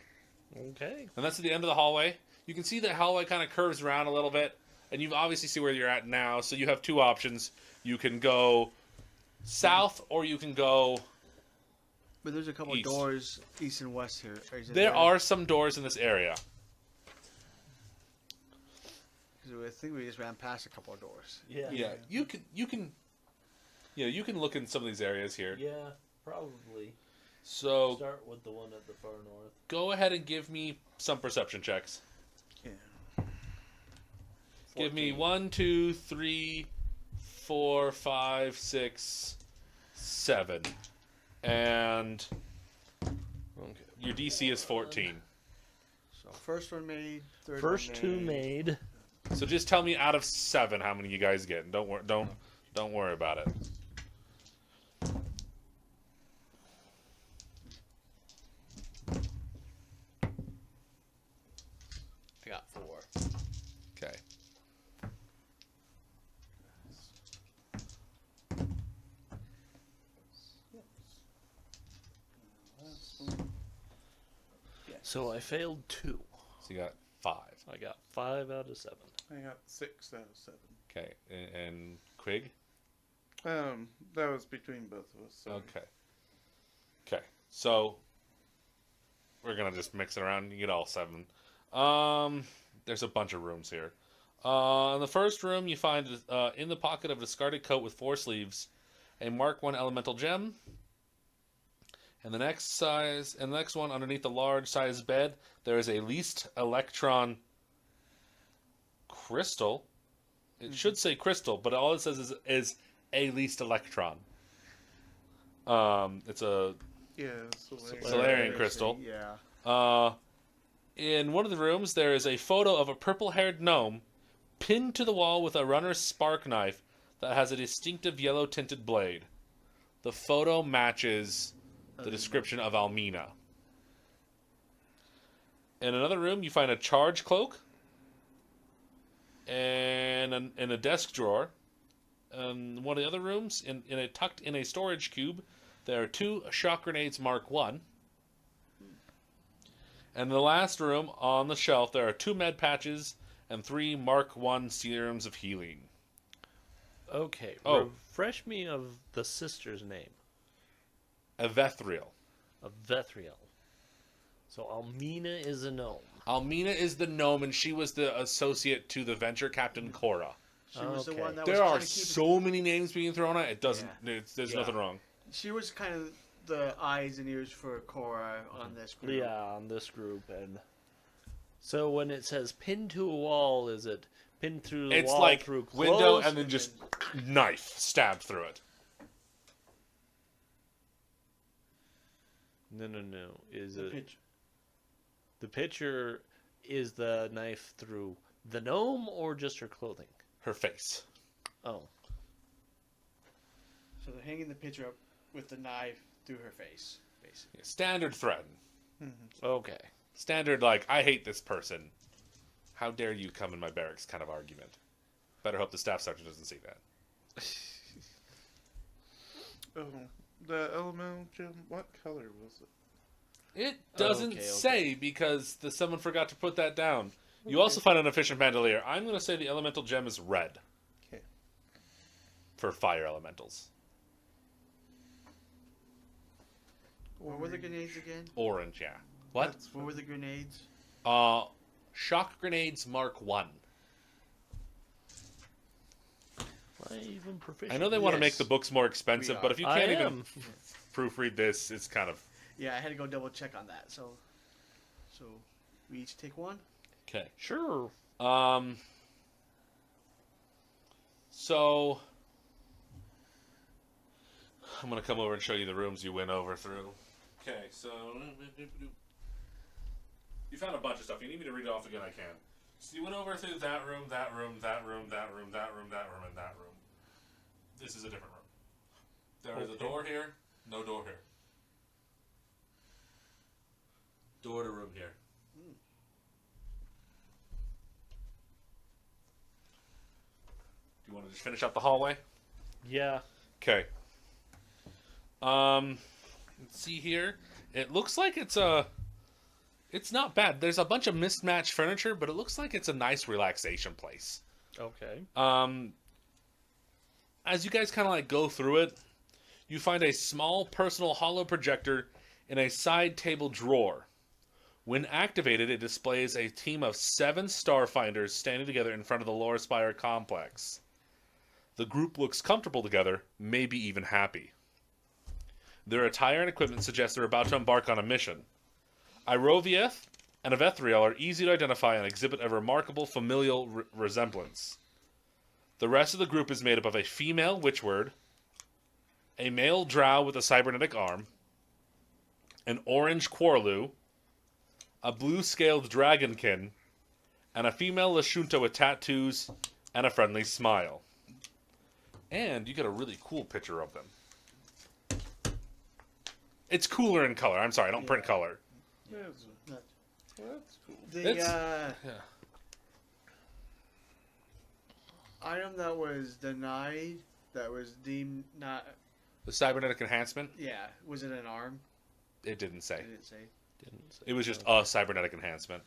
Okay. And that's at the end of the hallway. You can see the hallway kind of curves around a little bit. And you obviously see where you're at now. So you have 2 options. You can go south or you can go... But there's a couple East. of doors east and west here. Or is it There are some doors in this area. 'Cause I think we just ran past a couple of doors. Yeah. Yeah, you can look in some of these areas here. Yeah, probably. So Start with the one at the far north. go ahead and give me some perception checks. Yeah. Give me 14. 1, 2, 3, 4, 5, 6, 7. And okay, your DC is 14. So first one made, third First one 2 made. So just tell me out of 7 how many you guys get. And don't worry about it. So I failed 2. So you got 5. I got 5 out of 7. I got 6 out of 7. Okay, and Quig? That was between both of us. So. Okay, so we're gonna just mix it around. You get all 7. There's a bunch of rooms here. In the first room, you find in the pocket of a discarded coat with 4 sleeves, a Mark 1 elemental gem. And the next one, underneath the large size bed, there is a least electron crystal. It should say crystal, but all it says is a least electron. It's a Solarian crystal. Yeah. In one of the rooms, there is a photo of a purple-haired gnome pinned to the wall with a runner's spark knife that has a distinctive yellow-tinted blade. The photo matches the description of Almina. In another room, you find a charge cloak and in a desk drawer. In one of the other rooms, tucked in a storage cube, there are 2 shock grenades Mark 1. And in the last room, on the shelf, there are 2 med patches and 3 Mark 1 serums of healing. Okay. Oh. Refresh me of the sister's name. Evethriel. Of Vethriel. So Almina is a gnome. Almina is the gnome, and she was the associate to the venture captain Cora. She was the Okay. one that There was are kinda keeping- so many names being thrown out. It doesn't. Yeah. There's Yeah. nothing wrong. She was kind of the eyes and ears for Cora on this group. Yeah, on this group. And so when it says pinned to a wall, is it pinned through the It's wall like through window clothes? and then just knife stabbed through it. No. Is The it pitch. the picture? Is the knife through the gnome or just her clothing? Her face. Oh, So they're hanging the picture up with the knife through her face, basically. Standard threat. okay. Standard, like, I hate this person. How dare you come in my barracks kind of argument. Better hope the staff sergeant doesn't see that. Oh, the elemental gem. What color was it? It doesn't Okay. say because someone forgot to put that down. You also find an efficient bandolier. I'm going to say the elemental gem is red. Okay. For fire elementals. What were the grenades again? Orange, yeah. What? What were the grenades? Shock grenades Mark 1. Why even proficient? I know they want to make Yes. the books more expensive, We but are. if you I can't even am. proofread this, it's kind of... Yeah, I had to go double check on that. So we each take one. Okay. Sure. So I'm gonna come over and show you the rooms you went over through. Okay, so you found a bunch of stuff. You need me to read it off again? I can. So you went over through that room, that room, that room, that room, that room, that room, and that room. This is a different room. There is a door here. No door here. Door to room here. Do you want to just finish up the hallway? Yeah. Okay. Let's see here. It looks like it's not bad. There's a bunch of mismatched furniture, but it looks like it's a nice relaxation place. Okay. As you guys kind of like go through it, you find a small personal holo projector in a side table drawer. When activated, it displays a team of 7 Starfinders standing together in front of the Lore Spire complex. The group looks comfortable together, maybe even happy. Their attire and equipment suggest they're about to embark on a mission. Irovieth and Evethriel are easy to identify and exhibit a remarkable familial resemblance. The rest of the group is made up of a female witchword, a male drow with a cybernetic arm, an orange Quarlu, a blue-scaled dragonkin, and a female Lashunta with tattoos and a friendly smile. And you get a really cool picture of them. It's cooler in color. I'm sorry, I don't print color. That's cool. The Yeah. item that was denied, that was deemed not. The cybernetic enhancement, Yeah, was it an arm? it didn't say. Did it say? Didn't say It was just that. a cybernetic enhancement.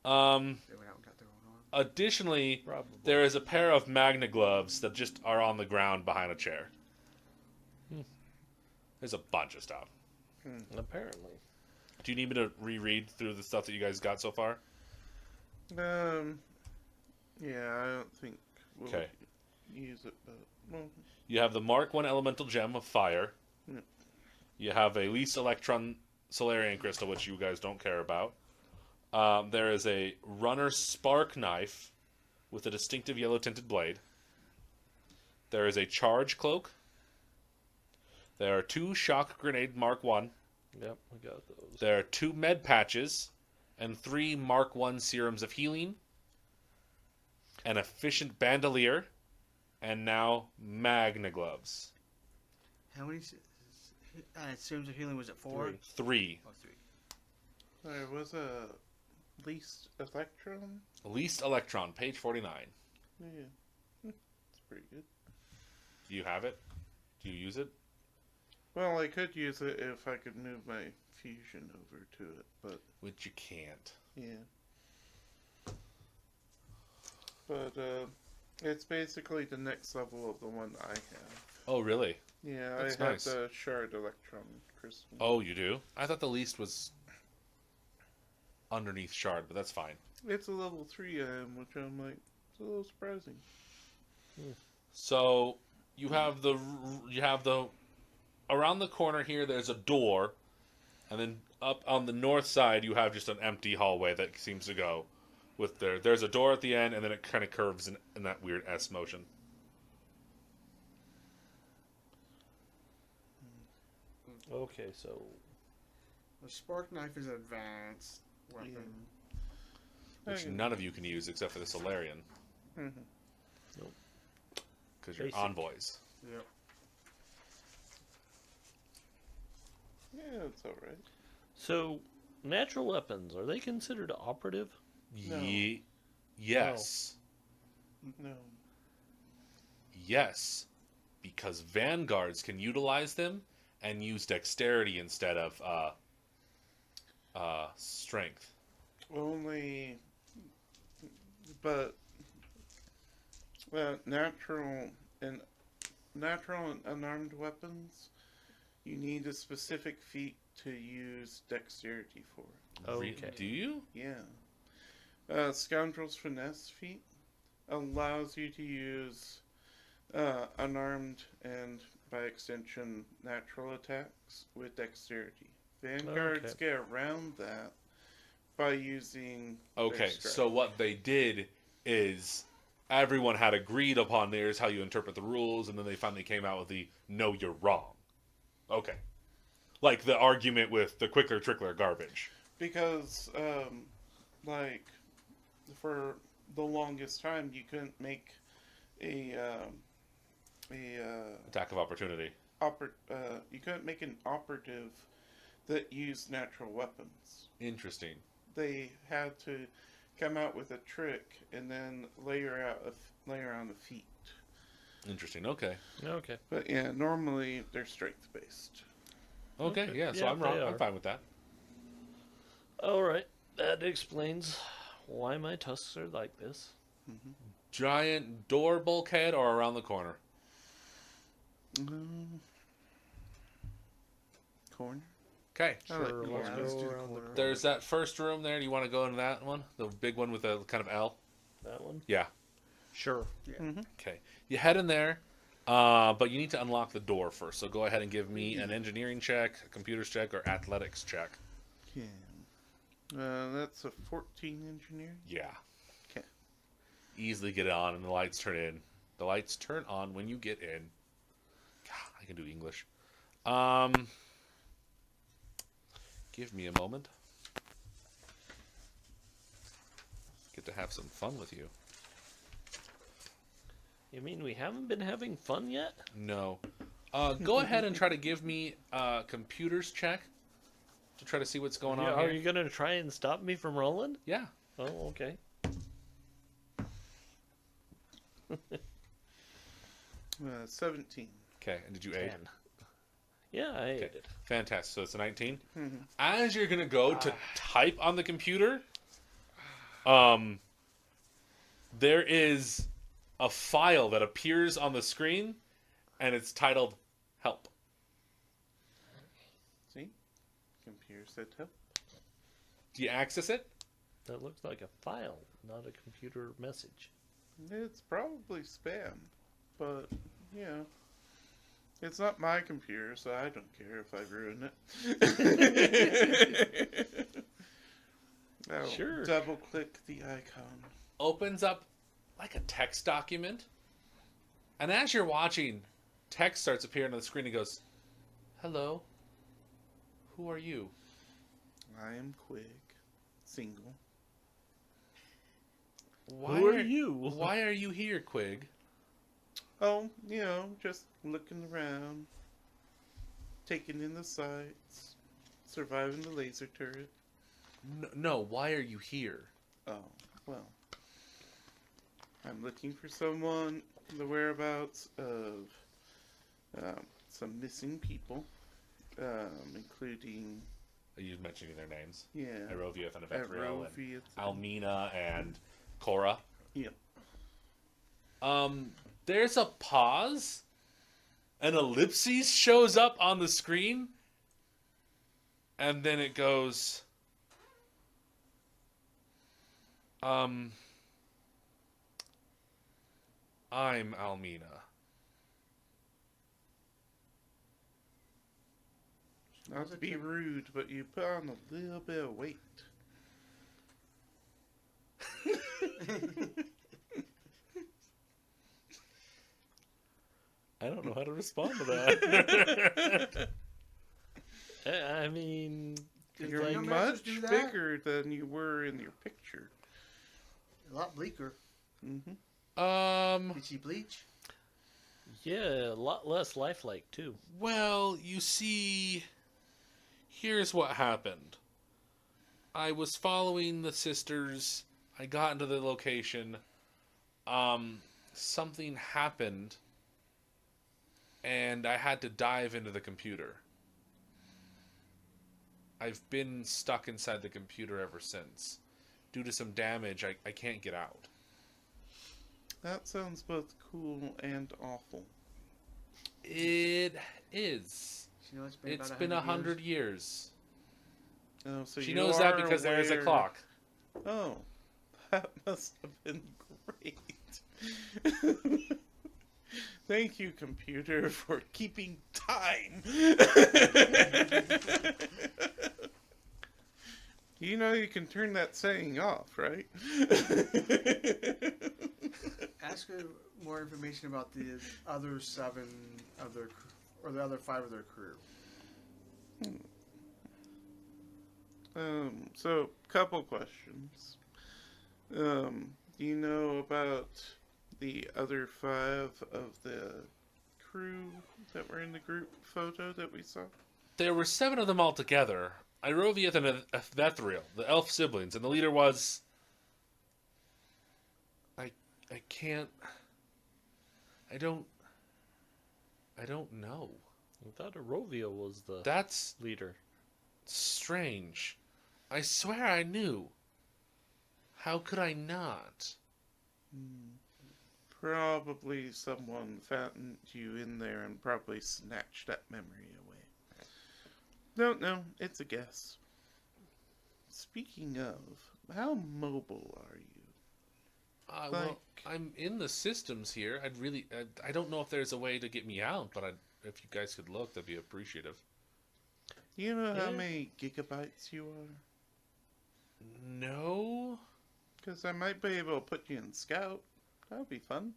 They went out and got their own arm. Additionally, Probably. there is a pair of Magna gloves that just are on the ground behind a chair. There's a bunch of stuff. Apparently. Do you need me to reread through the stuff that you guys got so far? Yeah, I don't think we'll Okay. use it, but well, You have the Mark 1 elemental gem of fire. Yep. You have a least electron Solarian crystal, which you guys don't care about. There is a runner spark knife with a distinctive yellow tinted blade. There is a charge cloak. There are 2 shock grenade Mark 1. Yep, we got those. There are 2 med patches and 3 Mark 1 serums of healing. An efficient bandolier. And now Magna gloves. How many? Serums of healing was it 4? 3. Oh, 3. there was a least electron. Least electron, page 49. Yeah, it's pretty good. Do you have it? Do you use it? Well, I could use it if I could move my fusion over to it, but Which you can't. yeah. But it's basically the next level of the one I have. Oh, really? Yeah, That's I have nice. the shard electron crystal. Oh, you do? I thought the least was underneath shard, but that's fine. It's a level 3 which I'm like, it's a little surprising. So you have the around the corner here. There's a door, and then up on the north side you have just an empty hallway that seems to go with there's a door at the end, and then it kind of curves in that weird S motion. Okay, so The spark knife is an advanced weapon. Which Okay. none of you can use except for the Solarian, Mhm. because you're Basic. envoys. Yep. Yeah, it's alright. so natural weapons, are they considered operative? No. Yes. No. Yes. Because vanguards can utilize them and use dexterity instead of strength. Only, but natural and unarmed weapons, you need a specific feat to use dexterity for. Okay. Do you? Yeah. Scoundrel's finesse feat allows you to use unarmed and, by extension, natural attacks with dexterity. Vanguards Okay. get around that by using. Okay, their strength. so what they did is everyone had agreed upon there's how you interpret the rules, and then they finally came out with the no, you're wrong. Okay. Like the argument with the quicker trickler garbage. Because, like, for the longest time, you couldn't make a Attack of opportunity. you couldn't make an operative that used natural weapons. Interesting. They had to come out with a trick and then layer on a feat. Interesting. Okay. Okay. But yeah, normally they're strength based. Okay, Okay. yeah, so Yeah, I'm wrong. they I'm are. fine with that. All right. That explains why my tusks are like this. Giant door bulkhead or around the corner? Corner. Okay. I like Sure, the let's corner. go Let's do the around the corner. There's that first room there. Do you want to go into that one? The big one with a kind of L? That one? Yeah. Sure. Okay. You head in there, but you need to unlock the door first. So go ahead and give me an engineering check, a computers check, or athletics check. Yeah. That's a 14 engineering. Yeah. 'Kay. Easily get it on, and the lights turn in. The lights turn on when you get in. God, I can do English. Give me a moment. Get to have some fun with you. You mean we haven't been having fun yet? No. Go ahead and try to give me a computers check to try to see what's going on Are here. you going to try and stop me from rolling? Yeah. Oh, okay. 17. Okay. And did you aid? 10. Yeah, I ate Okay. it. Fantastic. So it's a 19. Mhm. As you're gonna go to type on the computer, there is a file that appears on the screen, and it's titled "Help." See? Computer said help. Do you access it? That looks like a file, not a computer message. It's probably spam, but you know, it's not my computer, so I don't care if I ruin it. I'll Sure. double click the icon. Opens up like a text document, and as you're watching, text starts appearing on the screen and goes, "Hello, who are you?" I am Quig, single. Why Who are you? Why are you here, Quig? Oh, you know, just looking around, taking in the sights, surviving the laser turret. No, why are you here? Oh, well. I'm looking for someone, the whereabouts of some missing people, including, You mentioning their names. yeah, Irovieth and Avethriel and Aroviet. Almina and Cora. Yeah. There's a pause. An ellipses shows up on the screen. And then it goes, I'm Almina. Not to be rude, but you put on a little bit of weight. I don't know how to respond to that. I mean, it's You're like, young much do that? bigger than you were in your picture. A lot bleaker. Mm-hmm. Did she bleach? yeah, a lot less lifelike too. Well, you see, here's what happened. I was following the sisters. I got into the location. Something happened, and I had to dive into the computer. I've been stuck inside the computer ever since. Due to some damage, I can't get out. That sounds both cool and awful. It is. You know, It's about been 100 100 years. Oh, so She you knows that are because there is a aware- clock. Oh, that must have been great. Thank you, computer, for keeping time. You know you can turn that saying off, right? Ask her more information about the other 7 of their, or the other 5 of their crew. So, couple questions. Do you know about the other 5 of the crew that were in the group photo that we saw? There were 7 of them altogether. Irovieth and Avethriel, the elf siblings, and the leader was... I can't... I don't know. I thought Arovia was the That's leader. strange. I swear I knew. How could I not? Probably someone found you in there and probably snatched that memory away. Don't know. It's a guess. Speaking of, how mobile are you? Well, Like- I'm in the systems here. I don't know if there's a way to get me out, but if you guys could look, that'd be appreciative. Do you know how Yeah. many gigabytes you are? No? Because I might be able to put you in Scout. That would be fun.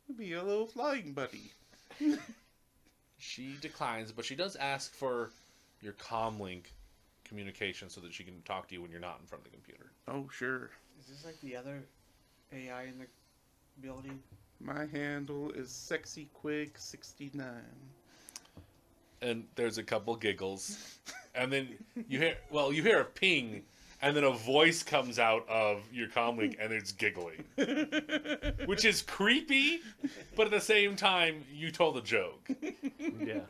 You'd be a little flying buddy. She declines, but she does ask for your comlink communication so that she can talk to you when you're not in front of the computer. Oh, sure. Is this like the other AI in the building? My handle is SexyQuig69. And there's a couple giggles. And then you hear a ping, and then a voice comes out of your comlink, and it's giggling. Which is creepy, but at the same time, you told a joke. Yeah.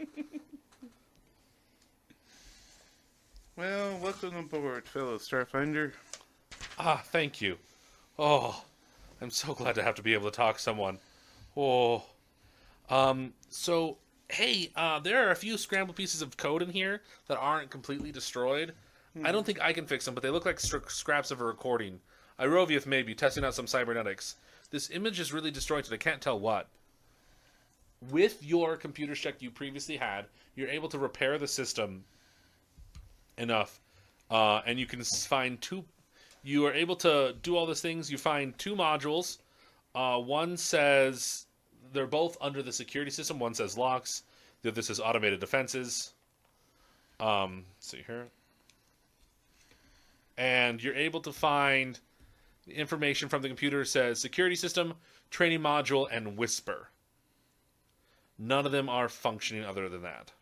Well, welcome aboard, fellow Starfinder. Ah, thank you. Oh, I'm so glad to have to be able to talk to someone. Oh, so hey, there are a few scrambled pieces of code in here that aren't completely destroyed. I don't think I can fix them, but they look like scraps of a recording. Iroviath may be testing out some cybernetics. This image is really disjointed. I can't tell what. With your computer check you previously had, you're able to repair the system enough, and you can find two. You are able to do all these things. You find two modules. One says they're both under the security system. One says locks. The other says automated defenses. See here. And you're able to find the information from the computer says security system, training module, and whisper. None of them are functioning other than that.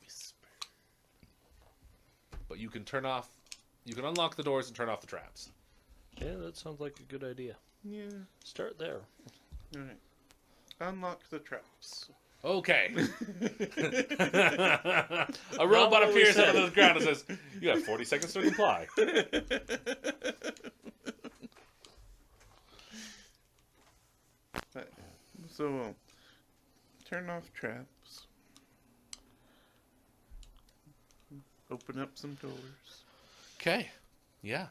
Whisper. But you can unlock the doors and turn off the traps. Yeah, that sounds like a good idea. Yeah. Start there. All right. Unlock the traps. Okay. A robot appears out of the ground and says, "You have 40 seconds to comply." So we'll turn off traps. Open up some doors. Okay. Yeah.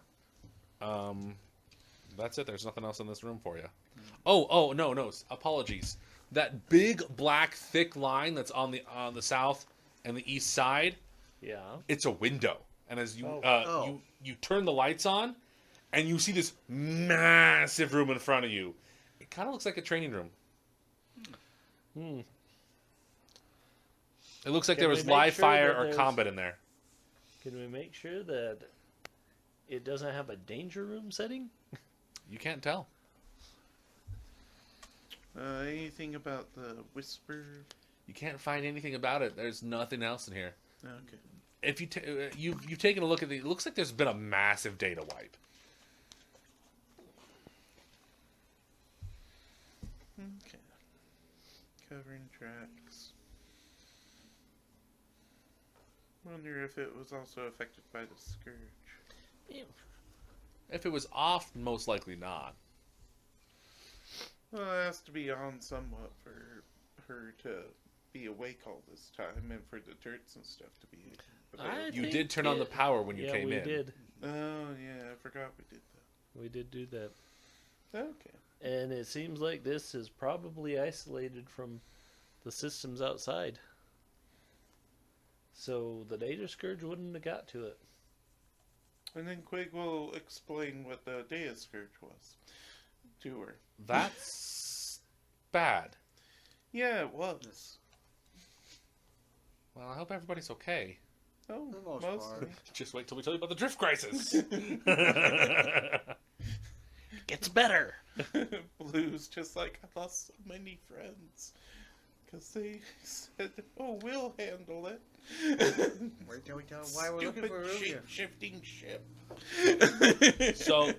That's it. There's nothing else in this room for you. Oh, no. Apologies. That big, black, thick line that's on the south and the east side, Yeah. it's a window. And as you Oh. you turn the lights on, and you see this massive room in front of you. It kind of looks like a training room. Hmm. It looks like Can there we was make live sure fire that or there's- combat in there. Can we make sure that it doesn't have a danger room setting? You can't tell. Anything about the whisper? You can't find anything about it. There's nothing else in here. Okay. If you've taken a look at it looks like there's been a massive data wipe. Okay. Covering tracks. Wonder if it was also affected by the scourge. If it was off, most likely not. Well, it has to be on somewhat for her to be awake all this time and for the turrets and stuff to be available. You think did turn on the power when you yeah, came we in. did. Oh, yeah, I forgot we did that. We did do that. Okay. And it seems like this is probably isolated from the systems outside. So the data scourge wouldn't have got to it. And then Quig will explain what the Dea Scourge was to her. That's bad. Yeah, it was. Well, I hope everybody's okay. Oh, For the most mostly. Just wait till we tell you about the drift crisis. Gets better. Blues, just like I lost so many friends. Because they said, oh, we'll handle it. Wait till we tell them why we're looking for a room here. Shifting ship. So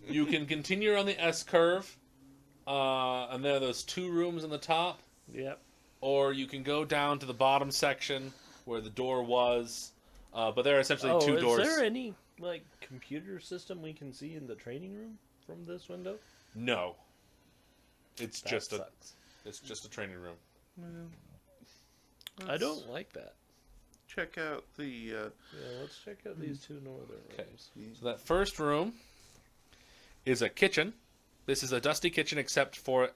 you can continue on the S curve, and there are those two rooms on the top, Yep. or you can go down to the bottom section where the door was. But there are essentially two doors. Is there any computer system we can see in the training room from this window? No, it's That just sucks. it's just a training room. Well, I don't like that. check out the. Yeah, let's check out these two northern Okay. rooms. So that first room is a kitchen. This is a dusty kitchen except for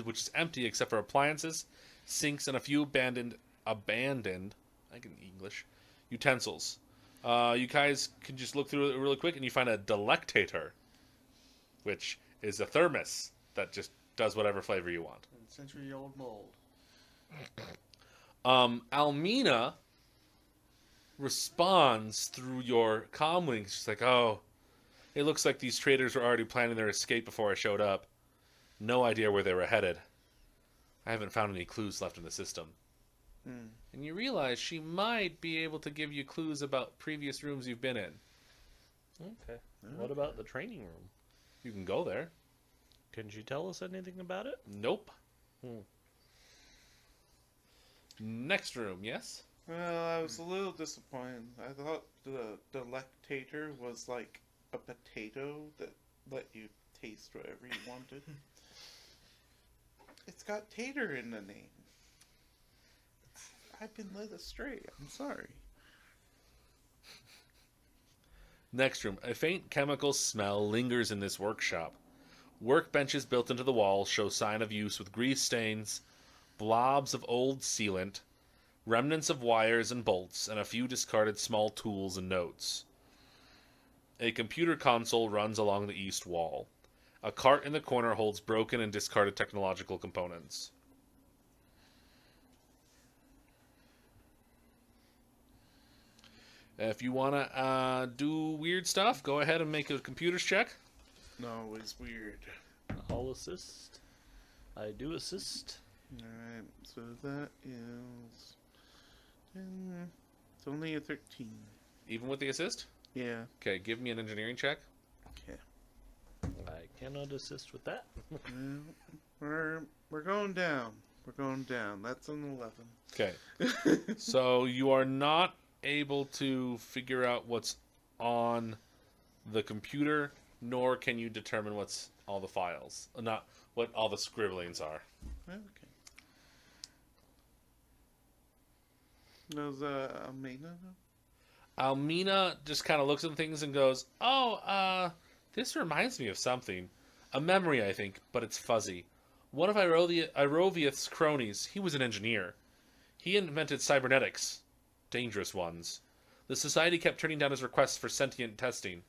which is empty except for appliances, sinks, and a few abandoned I can English utensils. You guys can just look through it really quick and you find a delectator, which is a thermos that just does whatever flavor you want. Century-old mold. Almina responds through your comm links. She's like, "Oh, it looks like these traders were already planning their escape before I showed up. No idea where they were headed. I haven't found any clues left in the system." And you realize she might be able to give you clues about previous rooms you've been in. Okay. What about the training room? You can go there. Can she tell us anything about it? Nope. Next room, yes? Well, I was a little disappointed. I thought the delectator was like a potato that let you taste whatever you wanted. It's got tater in the name. I've been led astray. I'm sorry. Next room. A faint chemical smell lingers in this workshop. Workbenches built into the wall show sign of use with grease stains, blobs of old sealant, remnants of wires and bolts, and a few discarded small tools and notes. A computer console runs along the east wall. A cart in the corner holds broken and discarded technological components. If you want to do weird stuff, go ahead and make a computer's check. No, it's weird. I'll assist. I do assist. Alright, so that is 10. It's only a 13. Even with the assist? Yeah. Okay, give me an engineering check. Okay. I cannot assist with that. Well, we're going down. We're going down. That's an 11. Okay. So you are not able to figure out what's on the computer, nor can you determine what's all the files. Not what all the scribblings are. Okay. Does Amina know? Almina just kind of looks at things and goes, "Oh, this reminds me of something. A memory, I think, but it's fuzzy. One of Iroviath's cronies, he was an engineer. He invented cybernetics. Dangerous ones. The Society kept turning down his requests for sentient testing.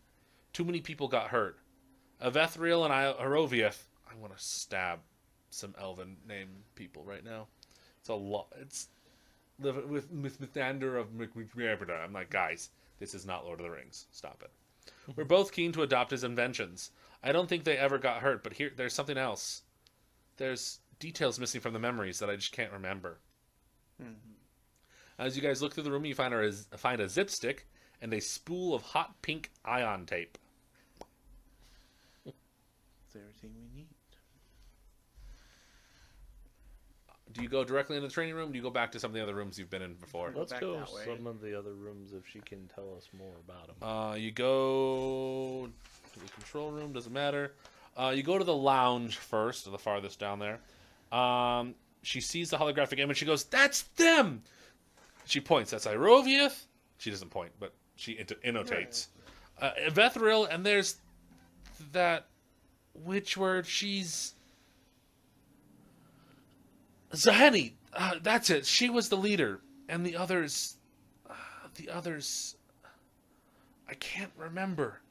Too many people got hurt. Avethriel and Iroviath..." I want to stab some elven name people right now. It's a lot. It's with Mithander of McRabbida. I'm like, guys, this is not Lord of the Rings. Stop it. We're both keen to adopt his inventions. I don't think they ever got hurt, but there's something else. There's details missing from the memories that I just can't remember. As you guys look through the room, you find a zip stick and a spool of hot pink ion tape. It's everything we need. Do you go directly into the training room? Or do you go back to some of the other rooms you've been in before? Let's back go that way. some of the other rooms if she can tell us more about them. You go to the control room. Doesn't matter. You go to the lounge first, the farthest down there. She sees the holographic image. She goes, "That's them!" She points. That's Iroviath. She doesn't point, but she annotates. Vethriel, and there's that witch word. She's Zaheni. That's it. She was the leader, and the others, I can't remember.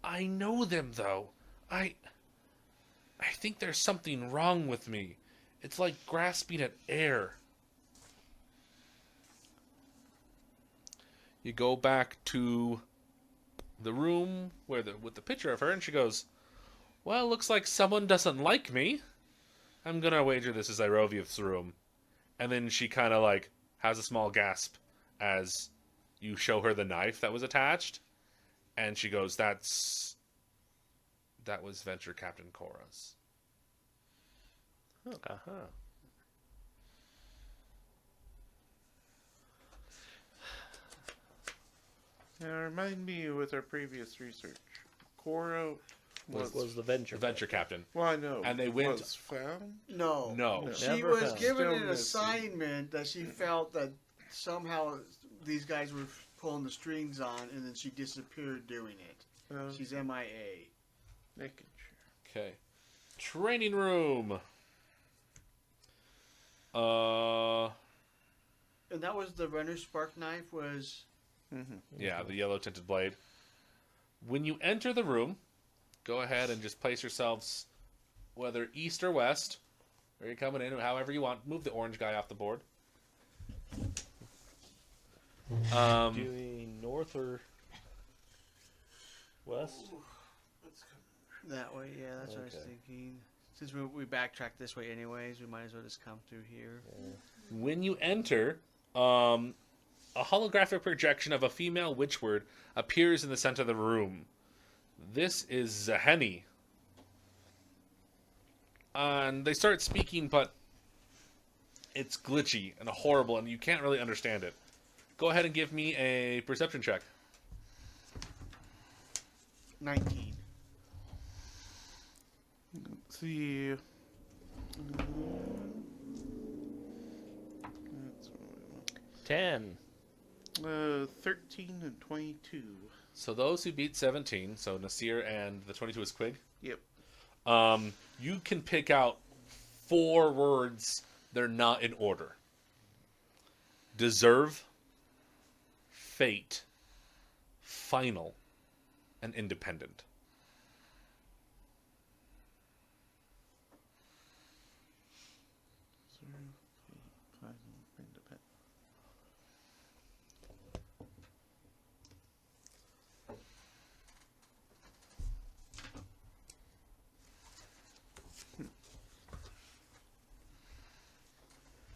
I know them though. I think there's something wrong with me. It's like grasping at air. You go back to the room with the picture of her, and she goes, "Well, looks like someone doesn't like me. I'm gonna wager this is Iroviath's room." And then she kind of like has a small gasp as you show her the knife that was attached, and she goes, "That was Venture Captain Cora's." Uh-huh. Now, remind me with our previous research. Cora Was the venture. Venture Captain. Well, I know. And they went- Was found? No. No. She Never was found. given Still an missing. assignment that she felt that somehow these guys were pulling the strings on, and then she disappeared doing it. She's MIA. Making sure. Okay. Training room. And that was the runner spark knife was... Yeah, the yellow tinted blade. When you enter the room, go ahead and just place yourselves whether east or west. Where you're coming in, however you want. Move the orange guy off the board. Doing north or west? That way, yeah, that's what I was Okay. thinking. Since we backtracked this way anyways, we might as well just come through here. When you enter, a holographic projection of a female witchword appears in the center of the room. This is Zaheni. And they start speaking, but It's glitchy and horrible, and you can't really understand it. Go ahead and give me a perception check. 19. Let's see. That's what we want. 10. 13 and 22. So those who beat 17, so Nasir and the 22 is Quig, Yep. you can pick out 4 words. They're not in order. Deserve, fate, final, and independent.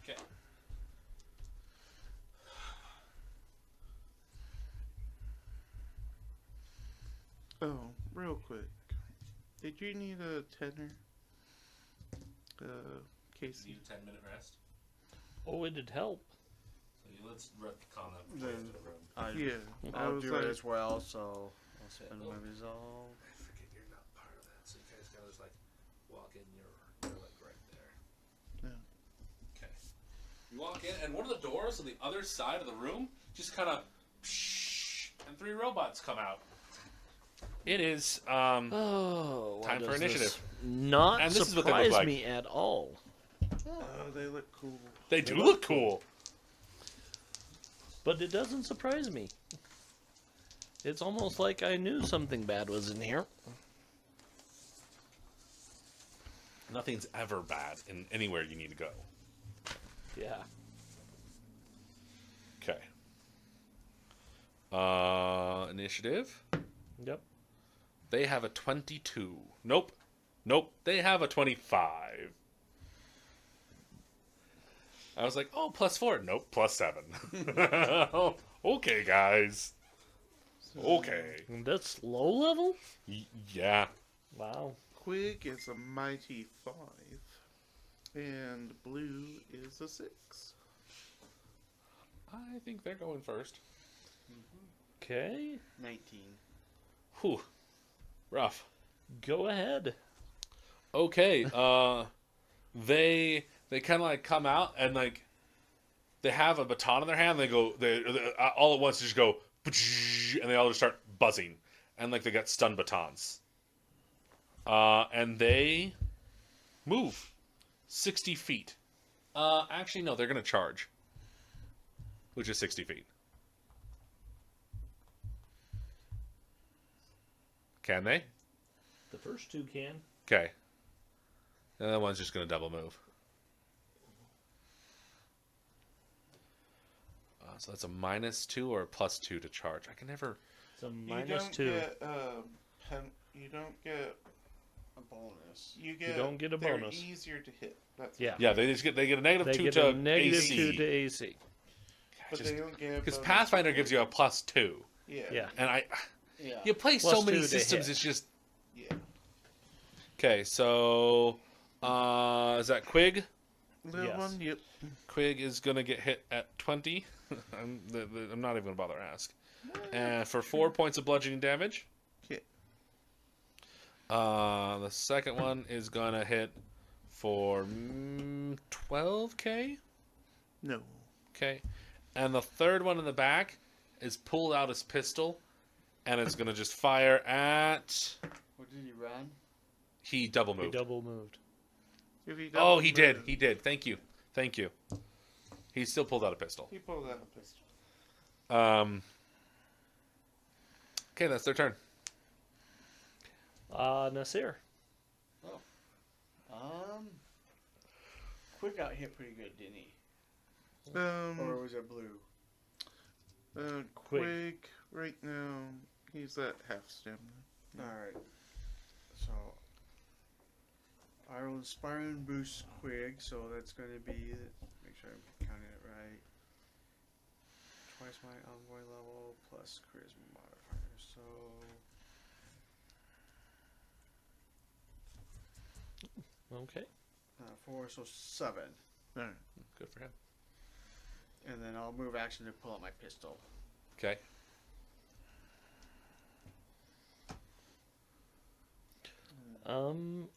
Okay. Oh, real quick. Did you need a tenner? Casey? Need a 10-minute rest? Oh, it'd help. So let's retcon that Then I, Yeah. I I'll was do like, it as well, so I'll spend my resolve. I forget you're not part of that, so you guys gotta just like walk in. You're like right there. Yeah. Okay. You walk in, and one of the doors on the other side of the room just kind of, and 3 robots come out. It is Oh, why time for does this initiative. Not And this is what they look surprise like. me at all. oh, they look cool. They do look cool. But it doesn't surprise me. It's almost like I knew something bad was in here. Nothing's ever bad in anywhere you need to go. Yeah. Okay. Initiative. Yep. They have a 22. Nope. They have a 25. I was like, oh, +4. Nope, +7. Okay, guys. Okay. That's low level? Yeah. Wow. Quig is a mighty 5. And blue is a 6. I think they're going first. Okay. 19. Whew. Rough. Go ahead. Okay. They kind of like come out and like they have a baton in their hand. They go, they all at once just go, and they all just start buzzing, and like they got stun batons. And they move 60 feet. Actually, no, they're gonna charge, which is 60 feet. Can they? The first 2 can. Okay. The other one's just gonna double move. So that's a -2 or a +2 to charge. I can never. It's a You don't -2. get, you don't get. A bonus. You get. don't get a they're bonus. easier to hit. That's Yeah. Yeah, they get a -2 They get to a -2 AC. to AC. But they don't get. Because bonus Pathfinder to gives hit. you a +2, Yeah. Yeah. and Yeah. you play so +2 many to systems. hit. It's just Yeah. okay. So is that Quig? Little Yes. one. Yep. Quig is gonna get hit at 20. I'm not even gonna bother to ask. And for 4 points of bludgeoning damage. Okay. The second one is gonna hit for 12k. No. Okay, and the third one in the back is pulled out his pistol, and it's gonna just fire at. What did he run? He double He moved. double moved. If he Oh, double he did. moved, He did. Thank you. He still pulled out a pistol. He pulled out a pistol. Okay, that's their turn. Nasir. Quick got hit pretty good, didn't he? Or was it blue? Quig right now. He's at half stamina. Alright. So I will inspiring boost Quig, so that's gonna be, make sure I'm counting it right. Twice my envoy level plus charisma modifier. So Okay. 4, so 7. All right. Good for him. And then I'll move action to pull out my pistol. Okay.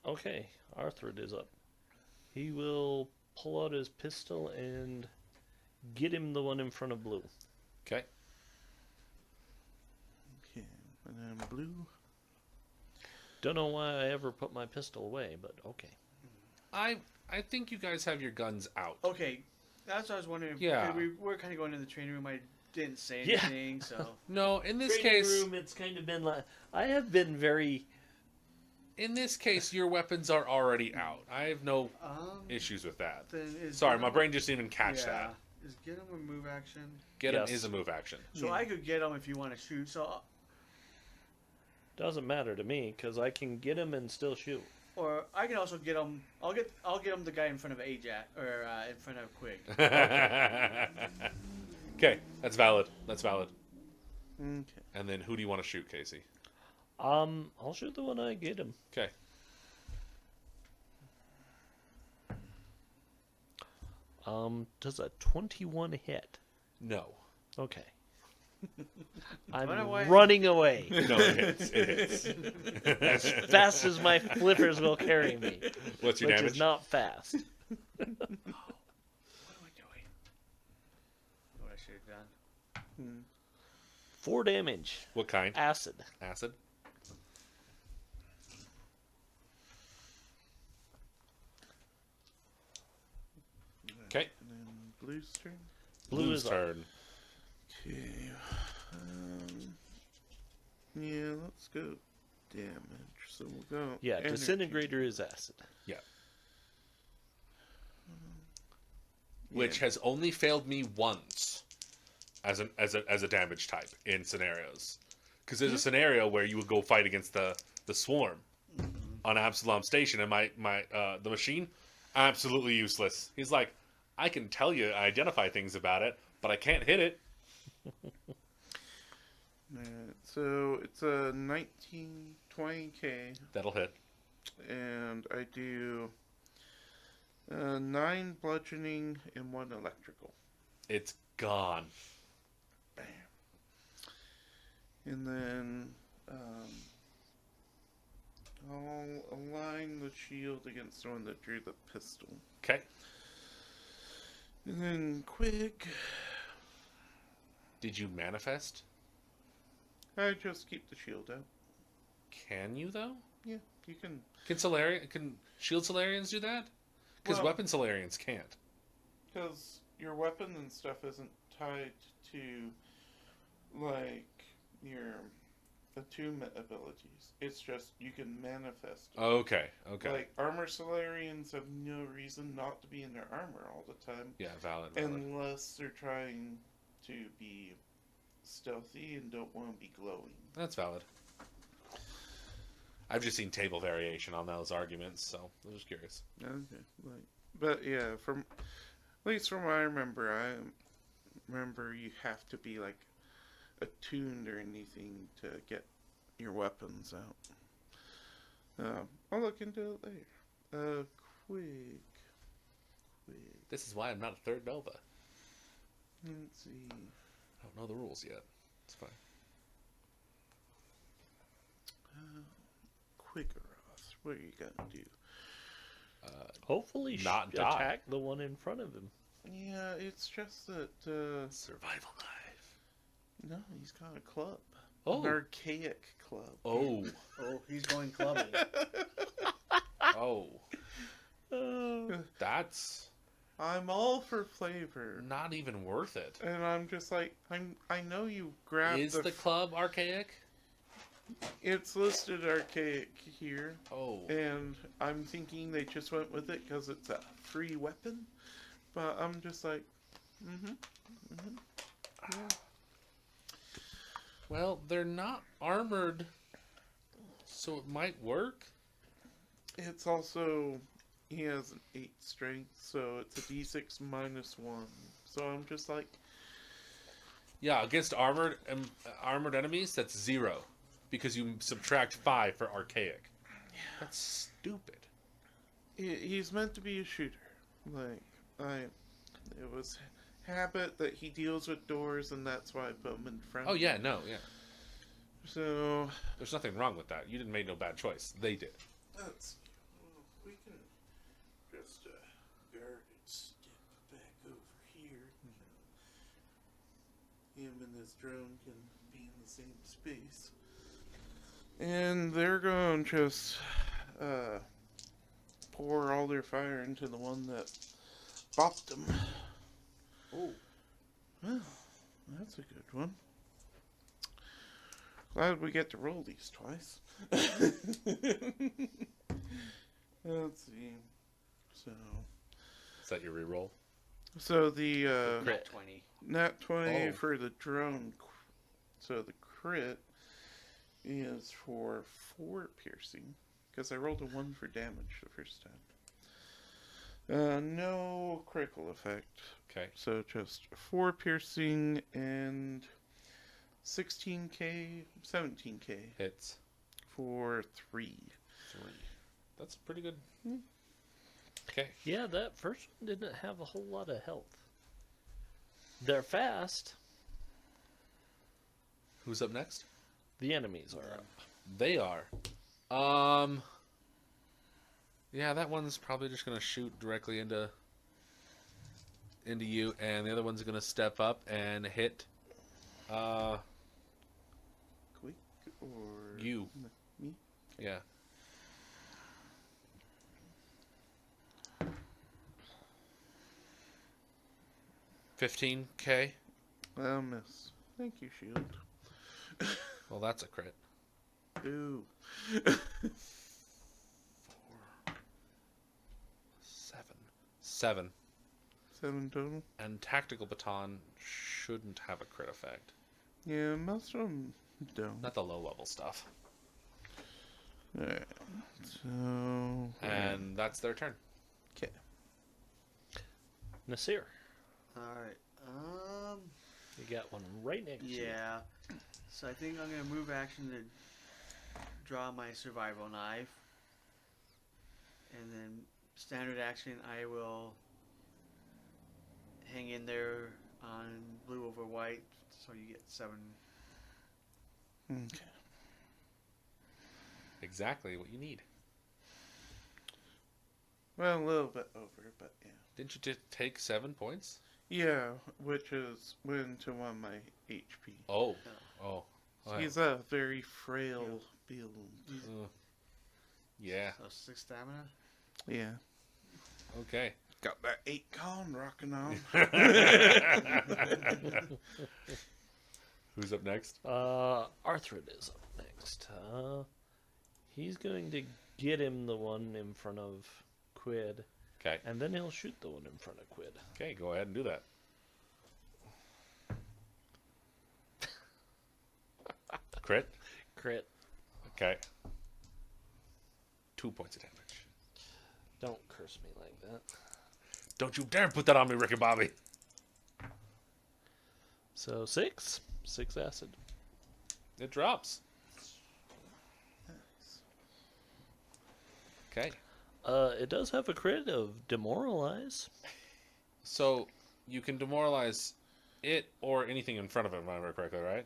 Okay. Arthur is up. He will pull out his pistol and get him the one in front of Blue. Okay. Okay. And then blue. Don't know why I ever put my pistol away, but okay. I think you guys have your guns out. Okay, that's what I was wondering. Yeah. We're kind of going in the training room. I didn't say Yeah. anything, so. No, in this Training case, room, it's kind of been like I have been very. in this case, your weapons are already out. I have no issues with that. Then is Sorry, get my him- brain just didn't even catch yeah. that. Is get him a move action? Get him Yes. is a move action. So I could get him if you want to shoot. So, Doesn't matter to me because I can get him and still shoot. or I can also get him. I'll get him the guy in front of Ajax or in front of Quig. Okay, that's valid. That's valid. Okay. And then who do you want to shoot, Casey? I'll shoot the one I get him. Okay. Does a 21 hit? No. Okay. Run I'm away. running away No, it hits. It hits. as fast as my flippers will carry me, What's your which damage? is not fast. What am I doing? What I should have done. 4 damage. What kind? Acid. Acid? Okay. And then blue's turn. Blue Blue's is up. turn. Okay. Yeah, let's go damage. So we'll go. Yeah, energy. disintegrator is acid. Yeah. Which has only failed me once as a damage type in scenarios. Because there's a scenario where you would go fight against the swarm on Absalom Station, and the machine absolutely useless. He's like, I can tell you, identify things about it, but I can't hit it. So it's a 1920k, That'll hit. and I do 9 bludgeoning and 1 electrical. It's gone. Bam. And then I'll align the shield against the one that drew the pistol. Okay. And then quick, Did you manifest? I just keep the shield out. Can you though? Yeah, you can. Can shield Solarians do that? Because Well- weapon Solarians can't. Because your weapon and stuff isn't tied to, like, your attunement abilities. It's just you can manifest it. Okay. Okay. Like, armor Solarians have no reason not to be in their armor all the time. Yeah, valid. Unless they're trying to be stealthy and don't want to be glowing. That's valid. I've just seen table variation on those arguments, so I was just curious. Okay. But yeah, at least from what I remember you have to be, like, attuned or anything to get your weapons out. I'll look into it later. Quick. This is why I'm not a third Nova. Let's see. I don't know the rules yet. It's fine. Quickeroth. What are you gonna do? Hopefully, Not die. attack the one in front of him. Yeah, it's just that. Survival knife. No, he's got a club. Oh. An archaic club. Oh. Oh, he's going clubbing. Oh. That's I'm all for flavor, not even worth it. and I'm just like, I know you grabbed Is the club archaic? It's listed archaic here, Oh. and I'm thinking they just went with it because it's a free weapon. But I'm just like, Well, they're not armored, so it might work. it's also, he has an 8 strength, so it's a d6 minus 1. So I'm just like, Yeah, against armored enemies, that's 0. Because you subtract 5 for archaic. That's stupid. he's meant to be a shooter. Like, It was habit that he deals with doors, and that's why I put him in front. Oh yeah, no, yeah. So There's nothing wrong with that. You didn't make no bad choice. They did. let's. We can just guard and step back over here. Him and his drone can be in the same space, and they're going to just pour all their fire into the one that bopped them. Oh. Well, that's a good one. Glad we get to roll these twice. Let's see. Is that your reroll? So the Crit. 20. nat 20 Oh. for the drone. So the crit is for 4 piercing. Because I rolled a 1 for damage the first time. No critical effect. Okay. So just 4 piercing and 16k, 17k Hits. for 3. 3. That's pretty good. Okay. Yeah, that first one didn't have a whole lot of health. They're fast. Who's up next? The enemies are up. They are. Yeah, that one's probably just gonna shoot directly into you, and the other one's gonna step up and hit Quick or you. me? Yeah. $15K. I'll miss. Thank you, shield. Well, that's a crit. Ooh. 4, 7. 7. 7 total. And tactical baton shouldn't have a crit effect. Yeah, most of them don't. Not the low level stuff. Alright. So. And that's their turn. Okay. Nasir, Alright. you got one right next to you. Yeah. So I think I'm gonna move action to draw my survival knife, and then standard action I will hang in there on blue over white, so you get 7. Okay. Exactly what you need. Well, a little bit over, but yeah. Didn't you take 7 points? Yeah, which is went to 1 of my HP. Oh. Oh. Wow. He's a very frail build. Yeah. So 6 stamina. Yeah. Okay. Got that 8 con rocking on. Who's up next? Arthrid is up next. He's going to get him the one in front of Quid, Okay. and then he'll shoot the one in front of Quid. Okay, go ahead and do that. Crit? Crit. Okay. 2 points of damage. Don't curse me like that. Don't you dare put that on me, Ricky Bobby. So 6 acid. It drops. Okay. It does have a crit of demoralize. So you can demoralize it or anything in front of it, if I remember correctly, right?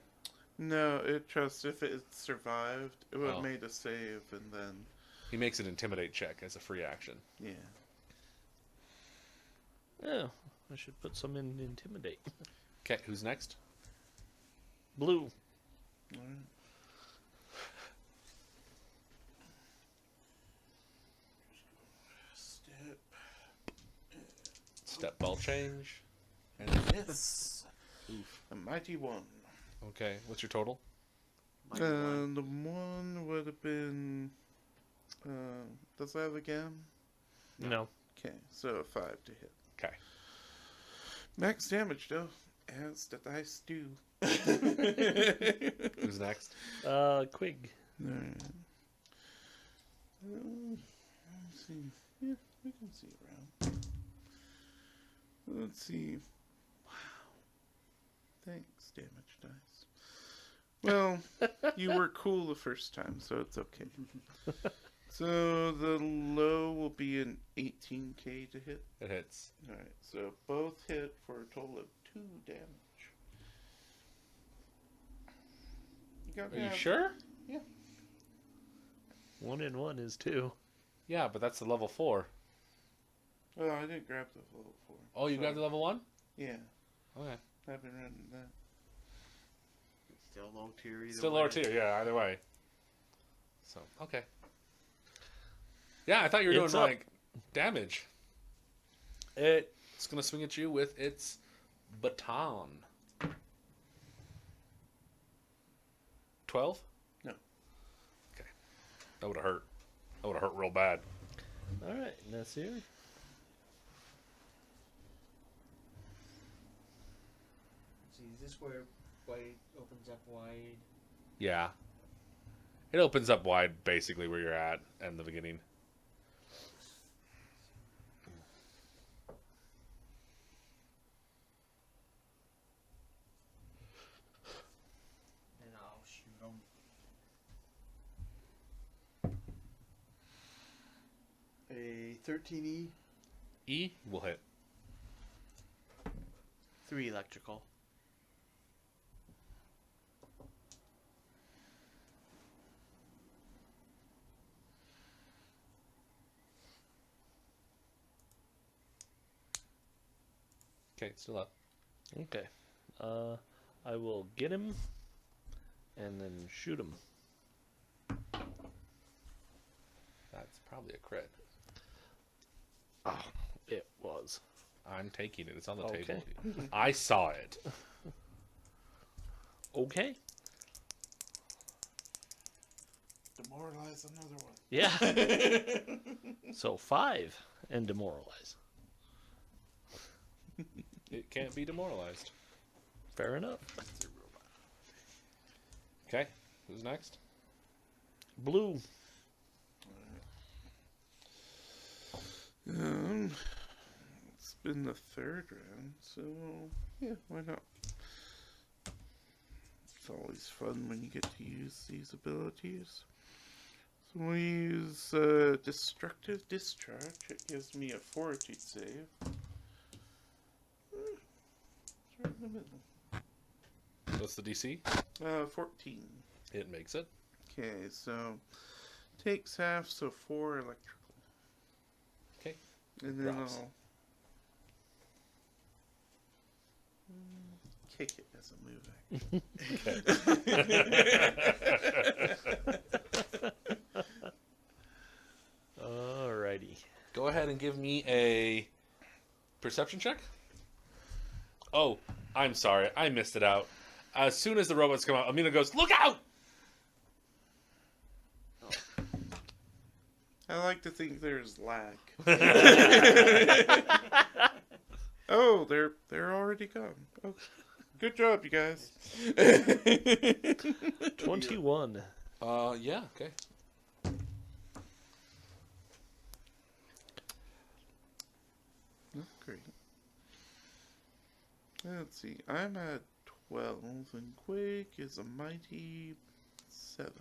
No, it just if it survived, it would have Oh. made a save, and then He makes an intimidate check as a free action. yeah. Yeah, I should put some in intimidate. Okay, who's next? Blue. Alright. Step. Step ball change. And Yes. oof. A mighty 1. Okay, what's your total? Mighty one. The 1 would have been. Does that have a gam? No. Okay, so a 5 to hit. Okay. Max damage though, as the dice do. Who's next? Quig. Alright. Let's see. Yeah, we can see around. Let's see. Wow. Thanks, damage dice. Well, you were cool the first time, so it's okay. So the low will be an 18k to hit. It hits. Alright, so both hit for a total of 2 damage. You got Are you me sure? Yeah. 1 and 1 is 2. Yeah, but that's the level 4. Oh, I didn't grab the level 4. Oh, you Sorry. got the level 1? Yeah, Okay. I've been running that. Still low tier either Still way. lower tier, yeah, either way. So, okay. Yeah, I thought you were It's doing, up. like, damage. It's It's going to swing at you with its baton. 12? No. Okay. That would have hurt. That would have hurt real bad. all right. Nasir. See, is this where white opens up wide? Yeah. It opens up wide, basically, where you're at in the beginning. And I'll shoot them. A 13E, E will hit. 3 electrical. Okay, it's still up. Okay. I will get him and then shoot him. That's probably a crit. Oh, it was. I'm taking it. It's on the Okay. table. I saw it. Okay. Demoralize another one. Yeah. So 5 and demoralize. It can't be demoralized. Fair enough. Okay, who's next? Blue. It's been the 3rd round, so yeah, why not? It's always fun when you get to use these abilities. So we'll use Destructive Discharge. It gives me a Fortitude save. It's right in the middle. What's the DC? 14. It makes it. Okay, so takes half, so 4 electrical. Okay. And then Drops. I'll kick it as a move action. Alrighty. Go ahead and give me a perception check. Oh, I'm sorry. I missed it out. As soon as the robots come out, Amina goes, "Look out!" I like to think there's lag. Oh, they're already gone. Oh, good job, you guys. 21. Yeah, okay. Oh, great. Let's see. I'm at 12, and Quake is a mighty 7.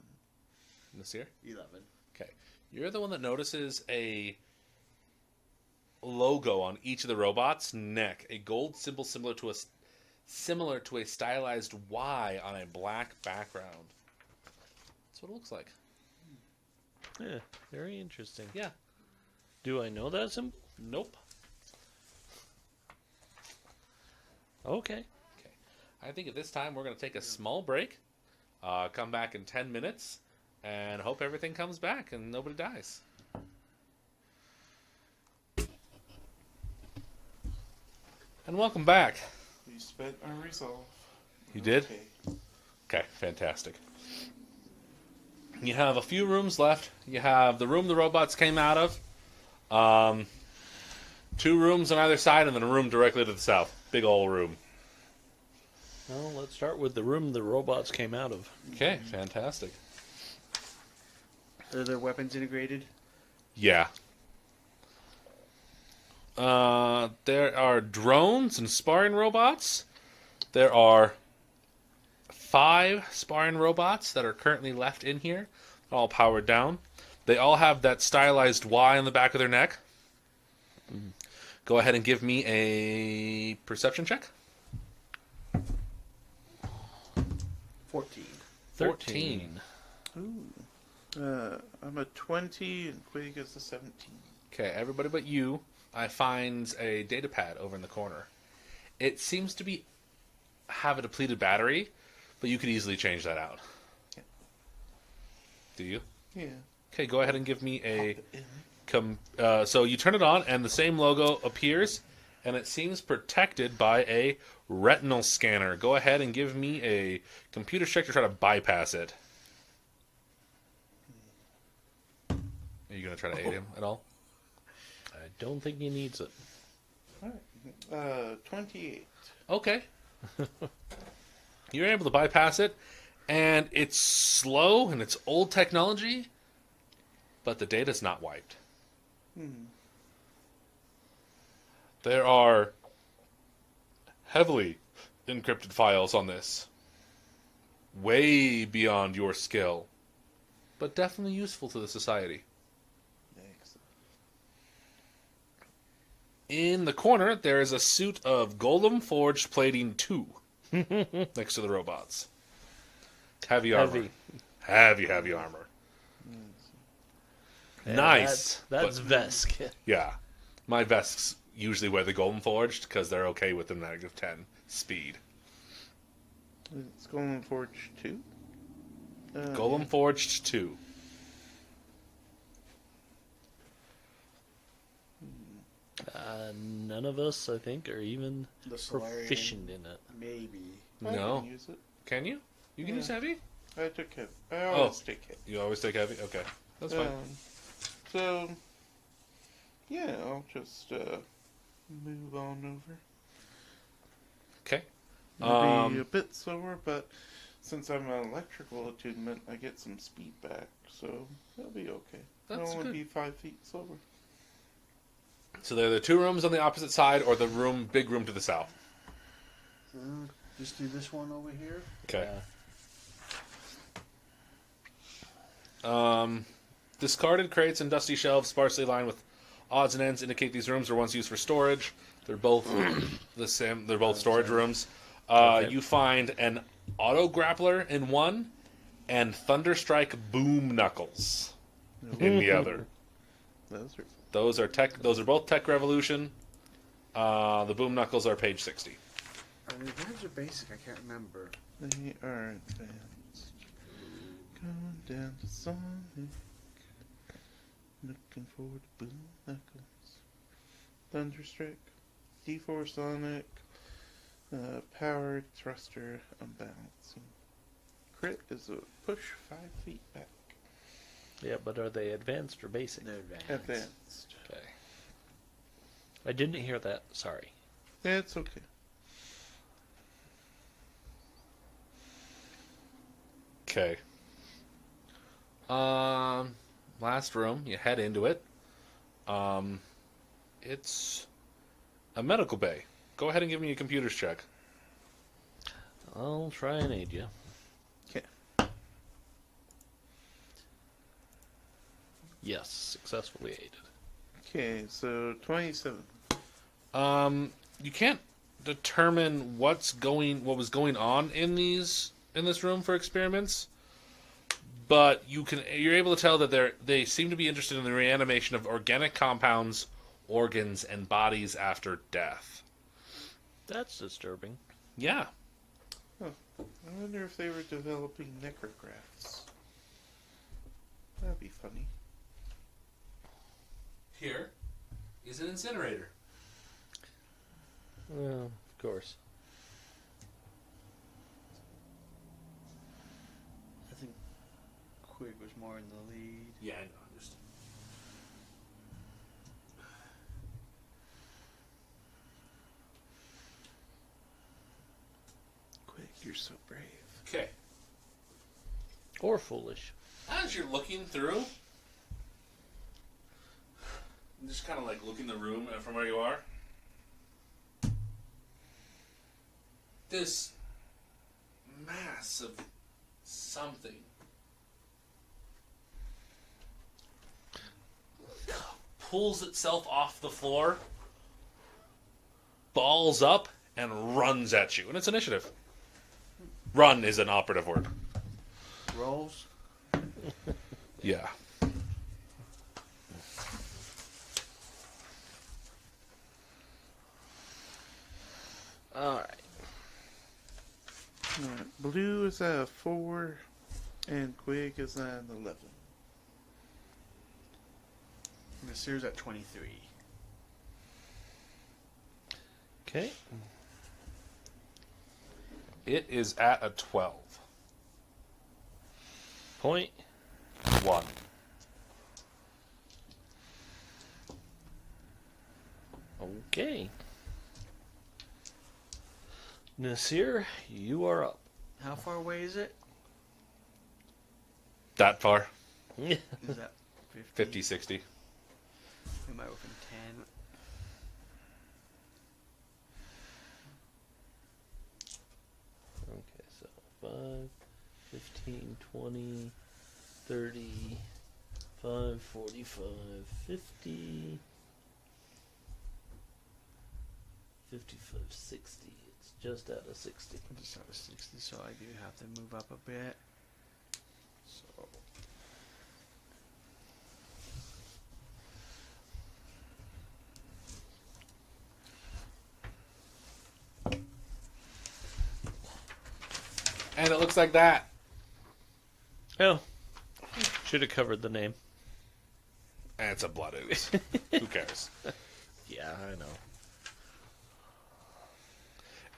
Nasir? 11. Okay. You're the one that notices a logo on each of the robots' neck, a gold symbol similar to a stylized Y on a black background. That's what it looks like. Yeah, very interesting. Yeah. Do I know that symbol? Nope. Okay. Okay. I think at this time we're going to take a small break, come back in 10 minutes, and hope everything comes back and nobody dies. And welcome back. You spent our resolve. You did? Okay. Okay, fantastic. You have a few rooms left. You have the room the robots came out of, 2 rooms on either side, and then a room directly to the south. Big old room. Well, let's start with the room the robots came out of. Okay, fantastic. Are their weapons integrated? Yeah. There are drones and sparring robots. There are 5 sparring robots that are currently left in here, all powered down. They all have that stylized Y on the back of their neck. Go ahead and give me a perception check. 14. 13. I'm a 20 and Quig is a 17. Okay, everybody but you, I find a data pad over in the corner. It seems to have a depleted battery, but you could easily change that out. Yeah. Do you? Yeah. Okay, go ahead and give me a... Pop it in. So you turn it on, and the same logo appears, and it seems protected by a retinal scanner. Go ahead and give me a computer check to try to bypass it. Are you going to try to aid him at all? I don't think he needs it. All right. 28. Okay. You're able to bypass it, and it's slow, and it's old technology, but the data's not wiped. There are heavily encrypted files on this. Way beyond your skill, but definitely useful to the society. Excellent. In the corner, there is a suit of Golem Forged Plating 2 next to the robots. Heavy armor. Heavy armor. Yeah, Nice. That's but- Vesk. Yeah. My Vesks usually wear the Golem Forged because they're okay with the -10 speed. It's Golem Forge 2? Golem Forged 2. None of us, I think, are even The Solarian, proficient in it. maybe. I No. can use it. Can you? You can Yeah. use heavy? I took heavy. I always take heavy. You always take heavy? Okay. That's fine. So, yeah, I'll just move on over. Okay. It'll be a bit slower, but since I'm an electrical attunement, I get some speed back, so that'll be okay. That's It'll only good. be 5 feet slower. So there are the two rooms on the opposite side, or the big room to the south. Just do this one over here. Okay. Yeah. Discarded crates and dusty shelves sparsely lined with odds and ends indicate these rooms were once used for storage. They're both the same. They're both storage rooms. Okay. You find an auto grappler in one, and Thunderstrike boom knuckles in the other. Those are Those are both Tech Revolution. The boom knuckles are page 60. Are they advanced or basic? I can't remember. they are advanced. Going down to Sonic, looking for the boom knuckles. Thunderstrike, D4 Sonic, powered thruster, unbalancing. Crit is a push 5 feet back. Yeah, but are they advanced or basic? They're advanced. Advanced. Okay. I didn't hear that. Sorry. Yeah, it's okay. Okay. Last room. You head into it. It's a medical bay. Go ahead and give me a computer's check. I'll try and aid you. Okay. Yes, successfully aided. Okay, so 27. You can't determine what was going on in this room for experiments, but you're able to tell that they seem to be interested in the reanimation of organic compounds, organs, and bodies after death. That's disturbing. Yeah. I wonder if they were developing necrographs. That'd be funny. Here is an incinerator. Well, of course. I think Quig was more in the lead. Yeah, I know. Just Quick, you're so brave. okay. Or foolish. As you're looking through, just kind of like looking the room from where you are. This mass of something pulls itself off the floor, balls up, and runs at you. And it's initiative. Run is an operative word. Rolls. Yeah. All right. Alright, Blue is at a 4, and Quig is at an 11. And the Sears at 23. Okay. It is at a 12. Point. 1. Okay. Nasir, you are up. How far away is it? That far. Is that 50? 50, 60. Am I within 10? Okay, so 5, 15, 20, 30, 5, 45, 50, 55, 60. It's just out of 60. I just have a 60, so I do have to move up a bit. So. And it looks like that. Oh, should have covered the name. And it's a blood ooze. Who cares? Yeah, I know.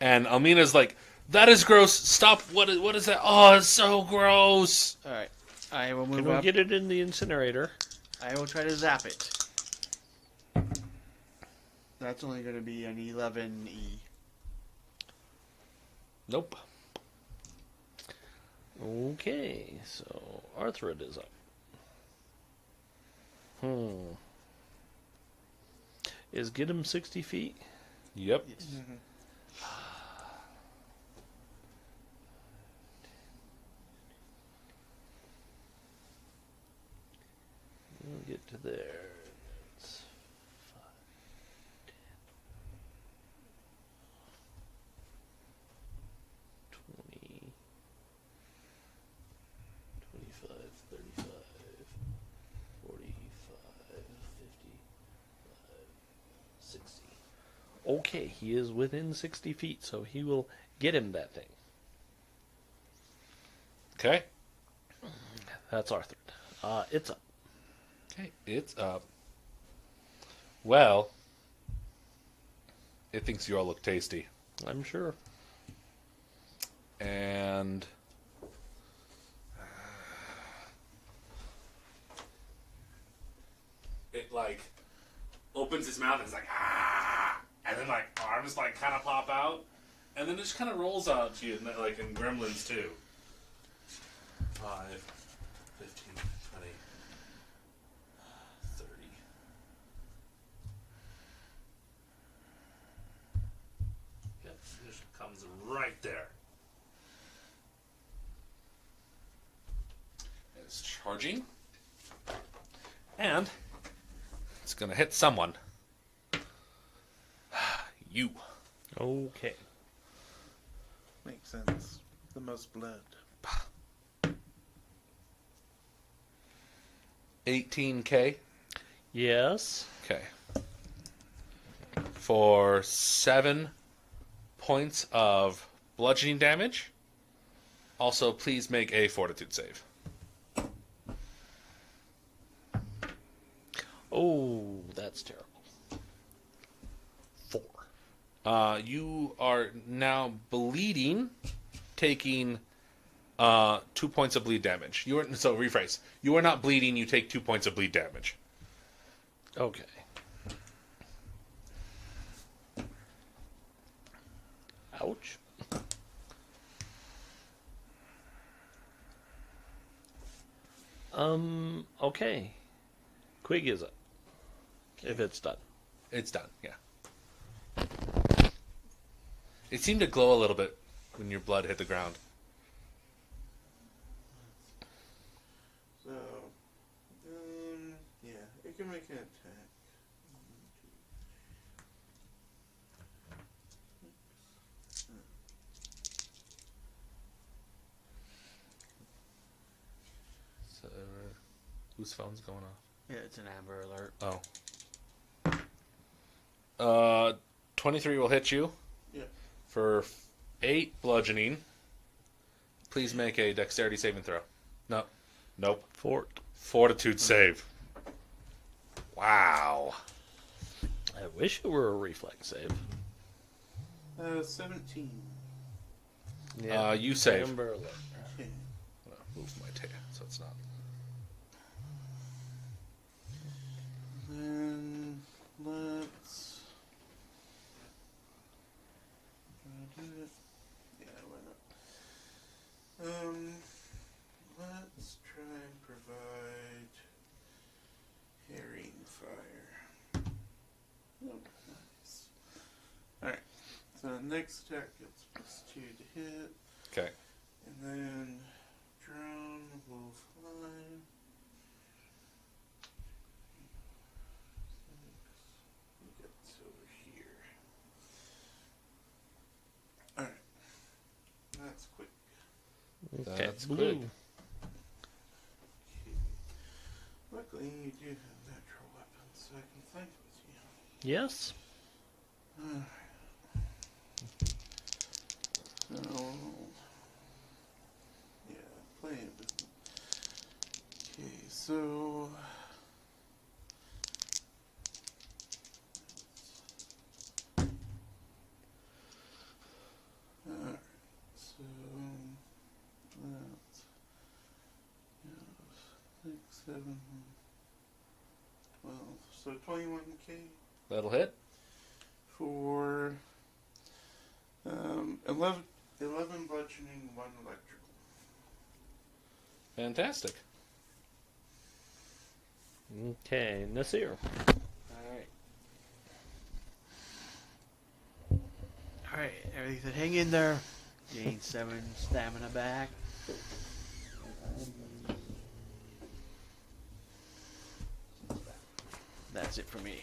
And Almina's like, that is gross. Stop. What is that? Oh, it's so gross. Alright. I will move Can we up. get it in the incinerator? I will try to zap it. That's only going to be an 11E. Nope. Okay, so Arthrid is up. Is get him 60 feet? Yep. Yes. We'll get to there. It's 5, 10, 20, 25, 35, 45, 55, 60. Okay, he is within 60 feet, so he will get him that thing. Okay. That's Arthur. It's up. Okay, it's up. Well, it thinks you all look tasty. I'm sure. And it like opens its mouth and it's like ah, and then like arms like kind of pop out, and then it just kind of rolls out to you, like in Gremlins too. 5, 15, 20, 30. Yep, it just comes right there. It's charging. And it's going to hit someone. You. Okay. Makes sense. The most blood. 18K. Yes. Okay. For 7 points of bludgeoning damage. Also, please make a fortitude save. Oh, that's terrible. 4. You are now bleeding, taking 2 points of bleed damage. So rephrase. You are not bleeding. You take 2 points of bleed damage. Okay. Ouch. Okay. Quig is up. If it's done. It's done. Yeah. It seemed to glow a little bit when your blood hit the ground. So, yeah, it can make an attack. Whose phone's going off? Yeah, it's an Amber Alert. Oh. 23 will hit you. Yeah. For 8 bludgeoning. Please make a dexterity saving throw. No. Nope. Fortitude save. Wow. I wish it were a reflex save. 17. You save. Amber Alert. Okay. I'm gonna move my tail so it's not. Then let's do it. Yeah, why not? Let's try and provide harrying fire. Oh, nice. Alright, so next attack gets +2 to hit, Okay. and then drone will fly. Gets over here. Alright. That's quick. Okay. That's blue. quick. Okay. Luckily, you do have natural weapons, so I can fight with you. Yes. Alright. So, yeah, play it with me. Okay, so. Alright, so. That's. 6, 7, 12. So 21k That'll hit. for 11 bludgeoning, 1 electrical. Fantastic. Okay, Nasir. Alright. Alright, everything hang in there. Gain 7 stamina back. That's it for me.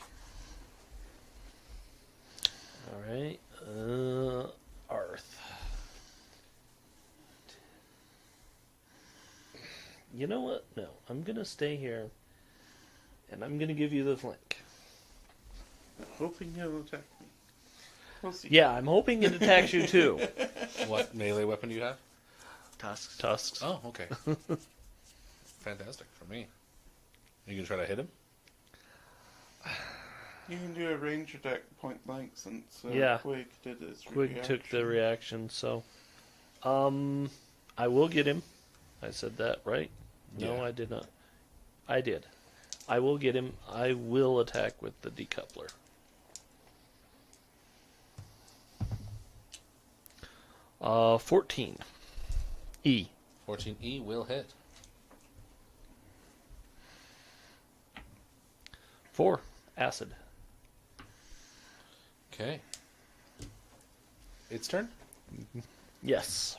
All right. Arth. You know what? No, I'm gonna stay here, and I'm gonna give you the flank. Hoping he'll attack me. We'll see. Yeah, I'm hoping it attacks you too. What melee weapon do you have? Tusks. Tusks. Oh, okay. Fantastic for me. Are you gonna try to hit him? You can do a range attack point blank since Yeah. Quig did his Quig took the reaction. reaction, so I will get him. I said that, right? No, Yeah. I did not. I did. I will get him. I will attack with the decoupler. Uh, 14. E. 14E will hit. 4. Acid. Okay. Its turn. Yes.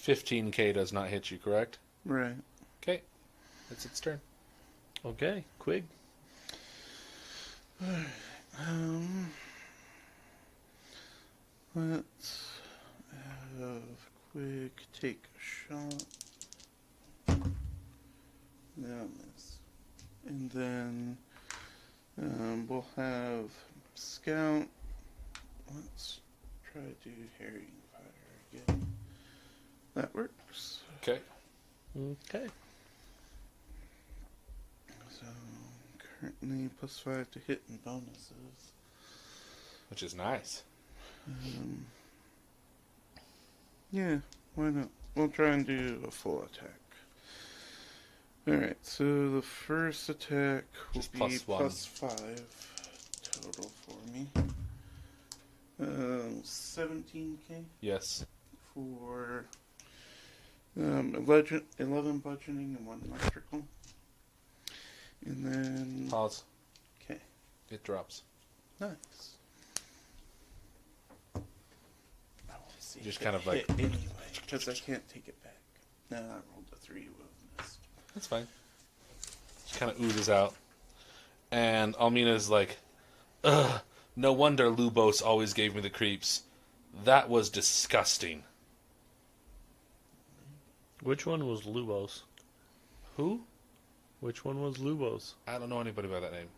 $15K does not hit you, correct? Right. Okay. It's its turn. Okay, Quig. Let's have Quig take a shot. Down this. And then we'll have Scout. Let's try to do Harrying Fire again. That works. Okay. Okay. So currently +5 to hit and bonuses. Which is nice. Yeah, why not? We'll try and do a full attack. Alright, so the first attack will Just be +1. +5 total for me. 17k Yes. for 11 bludgeoning and 1 electrical. And then... Pause. Okay, It drops. nice. I want to see Just if kind it of like- hit anyway, because I can't take it back. Nah, I rolled a 3 with missed. That's fine. Just kind of oozes out. And Almina's like, ugh, No wonder Lubos always gave me the creeps. That was disgusting. Which one was Lubos? Who? Which one was Lubos? I don't know anybody by that name.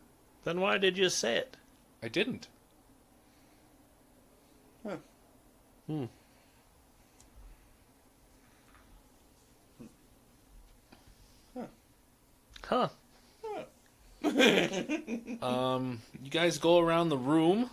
Then why did you say it? I didn't. Huh. Huh. You guys go around the room.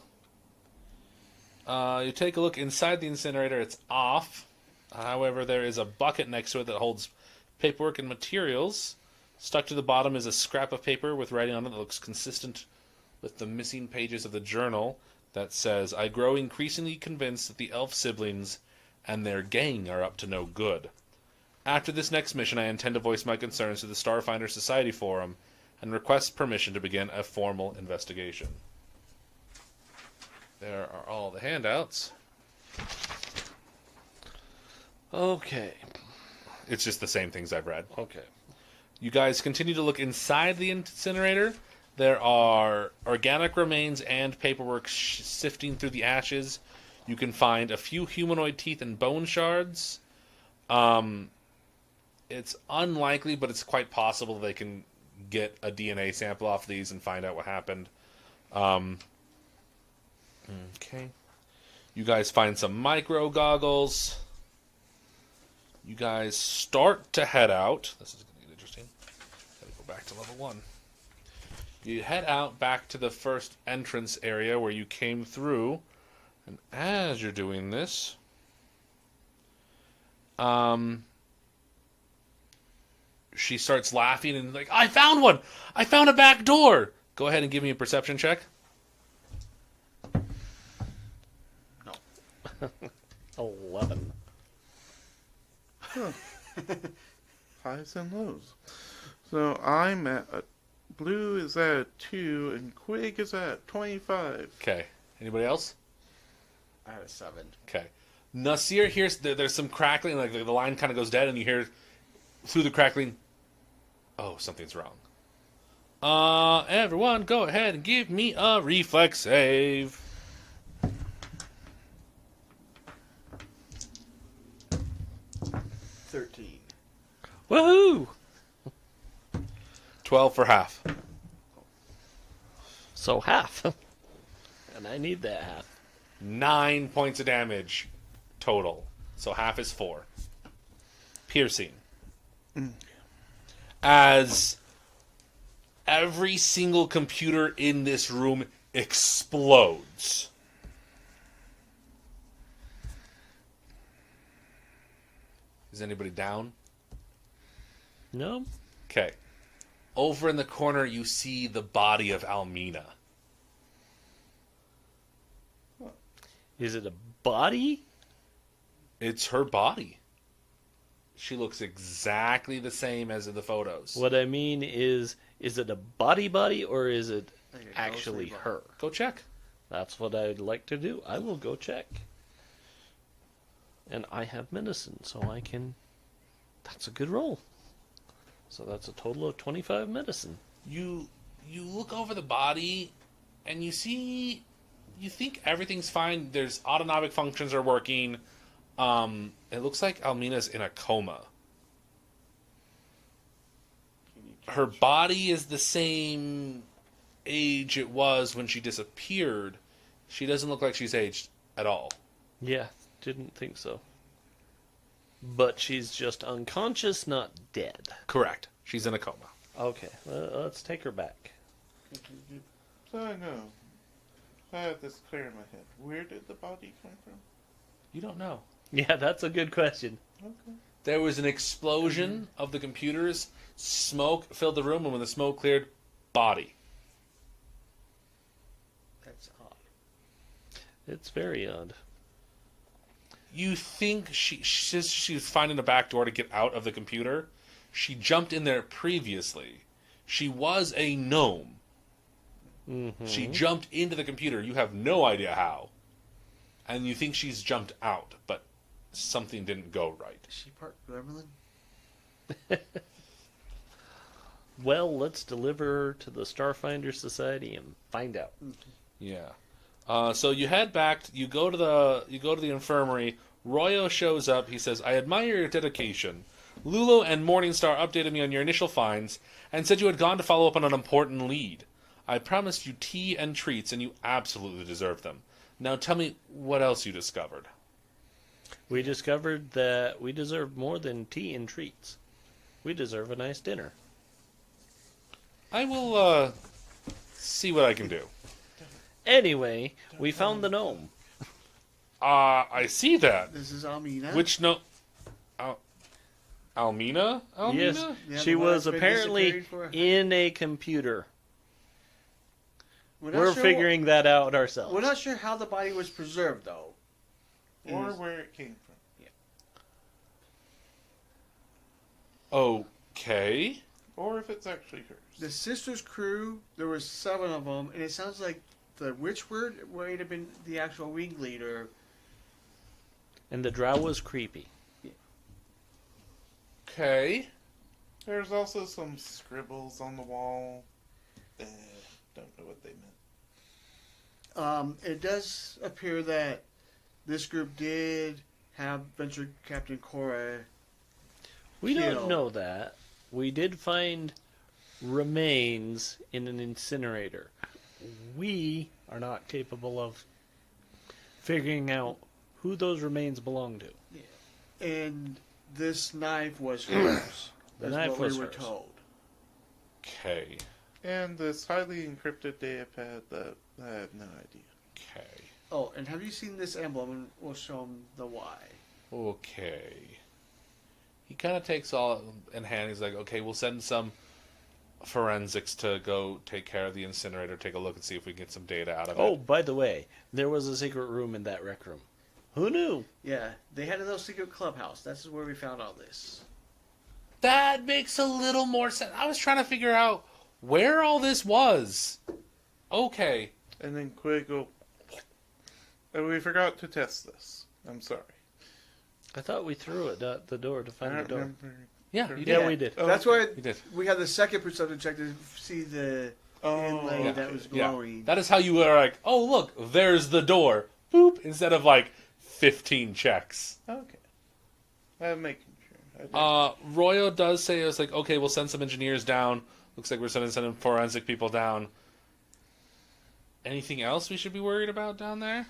You take a look inside the incinerator. It's off. However, there is a bucket next to it that holds paperwork and materials. Stuck to the bottom is a scrap of paper with writing on it that looks consistent with the missing pages of the journal that says, I grow increasingly convinced that the elf siblings and their gang are up to no good. After this next mission, I intend to voice my concerns to the Starfinder Society forum and request permission to begin a formal investigation. There are all the handouts. Okay. It's just the same things I've read. Okay. You guys continue to look inside the incinerator. There are organic remains and paperwork sifting through the ashes. You can find a few humanoid teeth and bone shards. It's unlikely, but it's quite possible they can get a DNA sample off these and find out what happened. Okay. You guys find some micro goggles. You guys start to head out. This is going to get interesting. Gotta go back to level 1. You head out back to the first entrance area where you came through. And as you're doing this, she starts laughing and like, I found one! I found a back door! Go ahead and give me a perception check. No. 11. Highs and lows. So I'm at Blue is at 2 and Quig is at 25. Okay. Anybody else? I had a 7. Okay. Nasir hears there's some crackling, like the line kind of goes dead, and you hear through the crackling, oh, something's wrong. Everyone, go ahead and give me a reflex save. 13. Woohoo! 12 for half. So half. And I need that half. 9 points of damage total. So half is 4. Piercing. As every single computer in this room explodes. Is anybody down? No? Okay. Over in the corner, you see the body of Almina. Is it a body? It's her body. She looks exactly the same as in the photos. What I mean is it a body or is it Like a actually ghostly her? Go check. That's what I'd like to do. I will go check. And I have medicine, so I can... That's a good roll. So that's a total of 25 medicine. You look over the body, and you see... You think everything's fine. There's autonomic functions are working. It looks like Almina's in a coma. Her body is the same age it was when she disappeared. She doesn't look like she's aged at all. Yeah, didn't think so. But she's just unconscious, not dead. Correct. She's in a coma. Okay, let's take her back. So I know. I have this clear in my head. Where did the body come from? You don't know. Yeah, that's a good question. Okay. There was an explosion of the computers. Smoke filled the room, and when the smoke cleared, body. That's odd. It's very odd. You think she was finding a back door to get out of the computer. She jumped in there previously. She was a gnome. Mm-hmm. She jumped into the computer. You have no idea how. And you think she's jumped out, but something didn't go right. Is she part gremlin? Well, let's deliver her to the Starfinder Society and find out. Yeah. So you head back. You go to the infirmary. Royo shows up. He says, "I admire your dedication. Lulo and Morningstar updated me on your initial finds and said you had gone to follow up on an important lead. I promised you tea and treats, and you absolutely deserve them. Now tell me what else you discovered." We discovered that we deserve more than tea and treats. We deserve a nice dinner. I will see what I can do. Anyway, we found the gnome. I see that. This is Almina. Which no, Almina? Almina? Yes, Yeah, she the one was that's been apparently disappearing for- in a computer. not We're sure- figuring that out ourselves. We're not sure how the body was preserved, though. Or Is- where it came from. Okay. Or if it's actually hers. The sisters' crew, there was 7 of them, and it sounds like the Witchward might have been the actual ringleader. And the drow was creepy. Okay. There's also some scribbles on the wall. Don't know what they meant. It does appear that this group did have Venture Captain Cora. We Kill. don't know that. We did find remains in an incinerator. We are not capable of figuring out who those remains belong to. And this knife was hers. The is knife what was we were hers. told. Okay. And this highly encrypted datapad that I have no idea. Okay. Oh, and have you seen this emblem? And we'll show them the why. Okay. He kind of takes all in hand. He's like, okay, we'll send some forensics to go take care of the incinerator, take a look and see if we can get some data out of Oh, it. by the way, there was a secret room in that rec room. Who knew? Yeah, they had a little secret clubhouse. That's where we found all this. That makes a little more sense. I was trying to figure out where all this was. Okay. And then Quig go, "Oh, we forgot to test this. I'm sorry." I thought we threw it at the door to I find the don't door. remember. Yeah, you did. Yeah, we did. Oh, That's okay. why You did. we had the second perception check to see the inlay yeah. that was Yeah. glowing. That is how you are like, oh, look, there's the door. Boop. Instead of like 15 checks. Okay. I'm making sure. I did. Royo does say, it's like, okay, we'll send some engineers down. Looks like we're sending forensic people down. Anything else we should be worried about down there?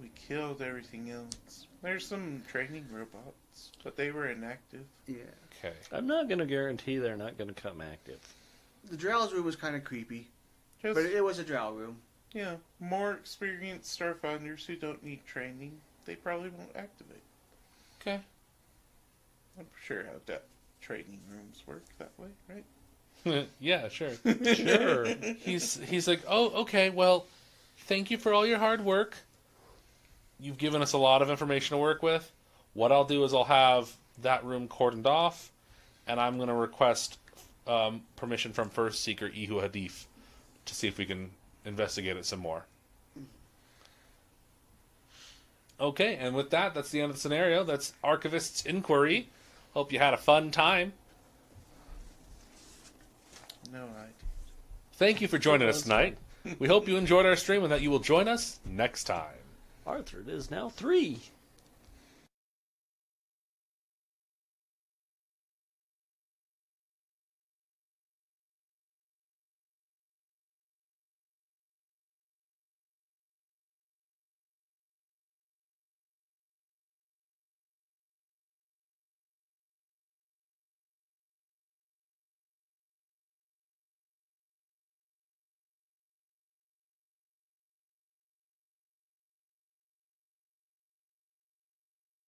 We killed everything else. There's some training robots, but they were inactive. Yeah. Okay. I'm not going to guarantee they're not going to come active. The Drow's room was kind of creepy, Just, but it was a Drow room. yeah, more experienced Starfinders who don't need training, they probably won't activate. Okay. I'm sure how that training rooms work that way, right? Yeah, sure. Sure. He's like, oh, okay, well, thank you for all your hard work. You've given us a lot of information to work with. What I'll do is I'll have that room cordoned off, and I'm going to request permission from First Seeker Ihu Hadif to see if we can investigate it some more. Okay, and with that, that's the end of the scenario. That's Archivist's Inquiry. Hope you had a fun time. No idea. Thank you for joining us tonight. We hope you enjoyed our stream and that you will join us next time. Arthur, it is now 3.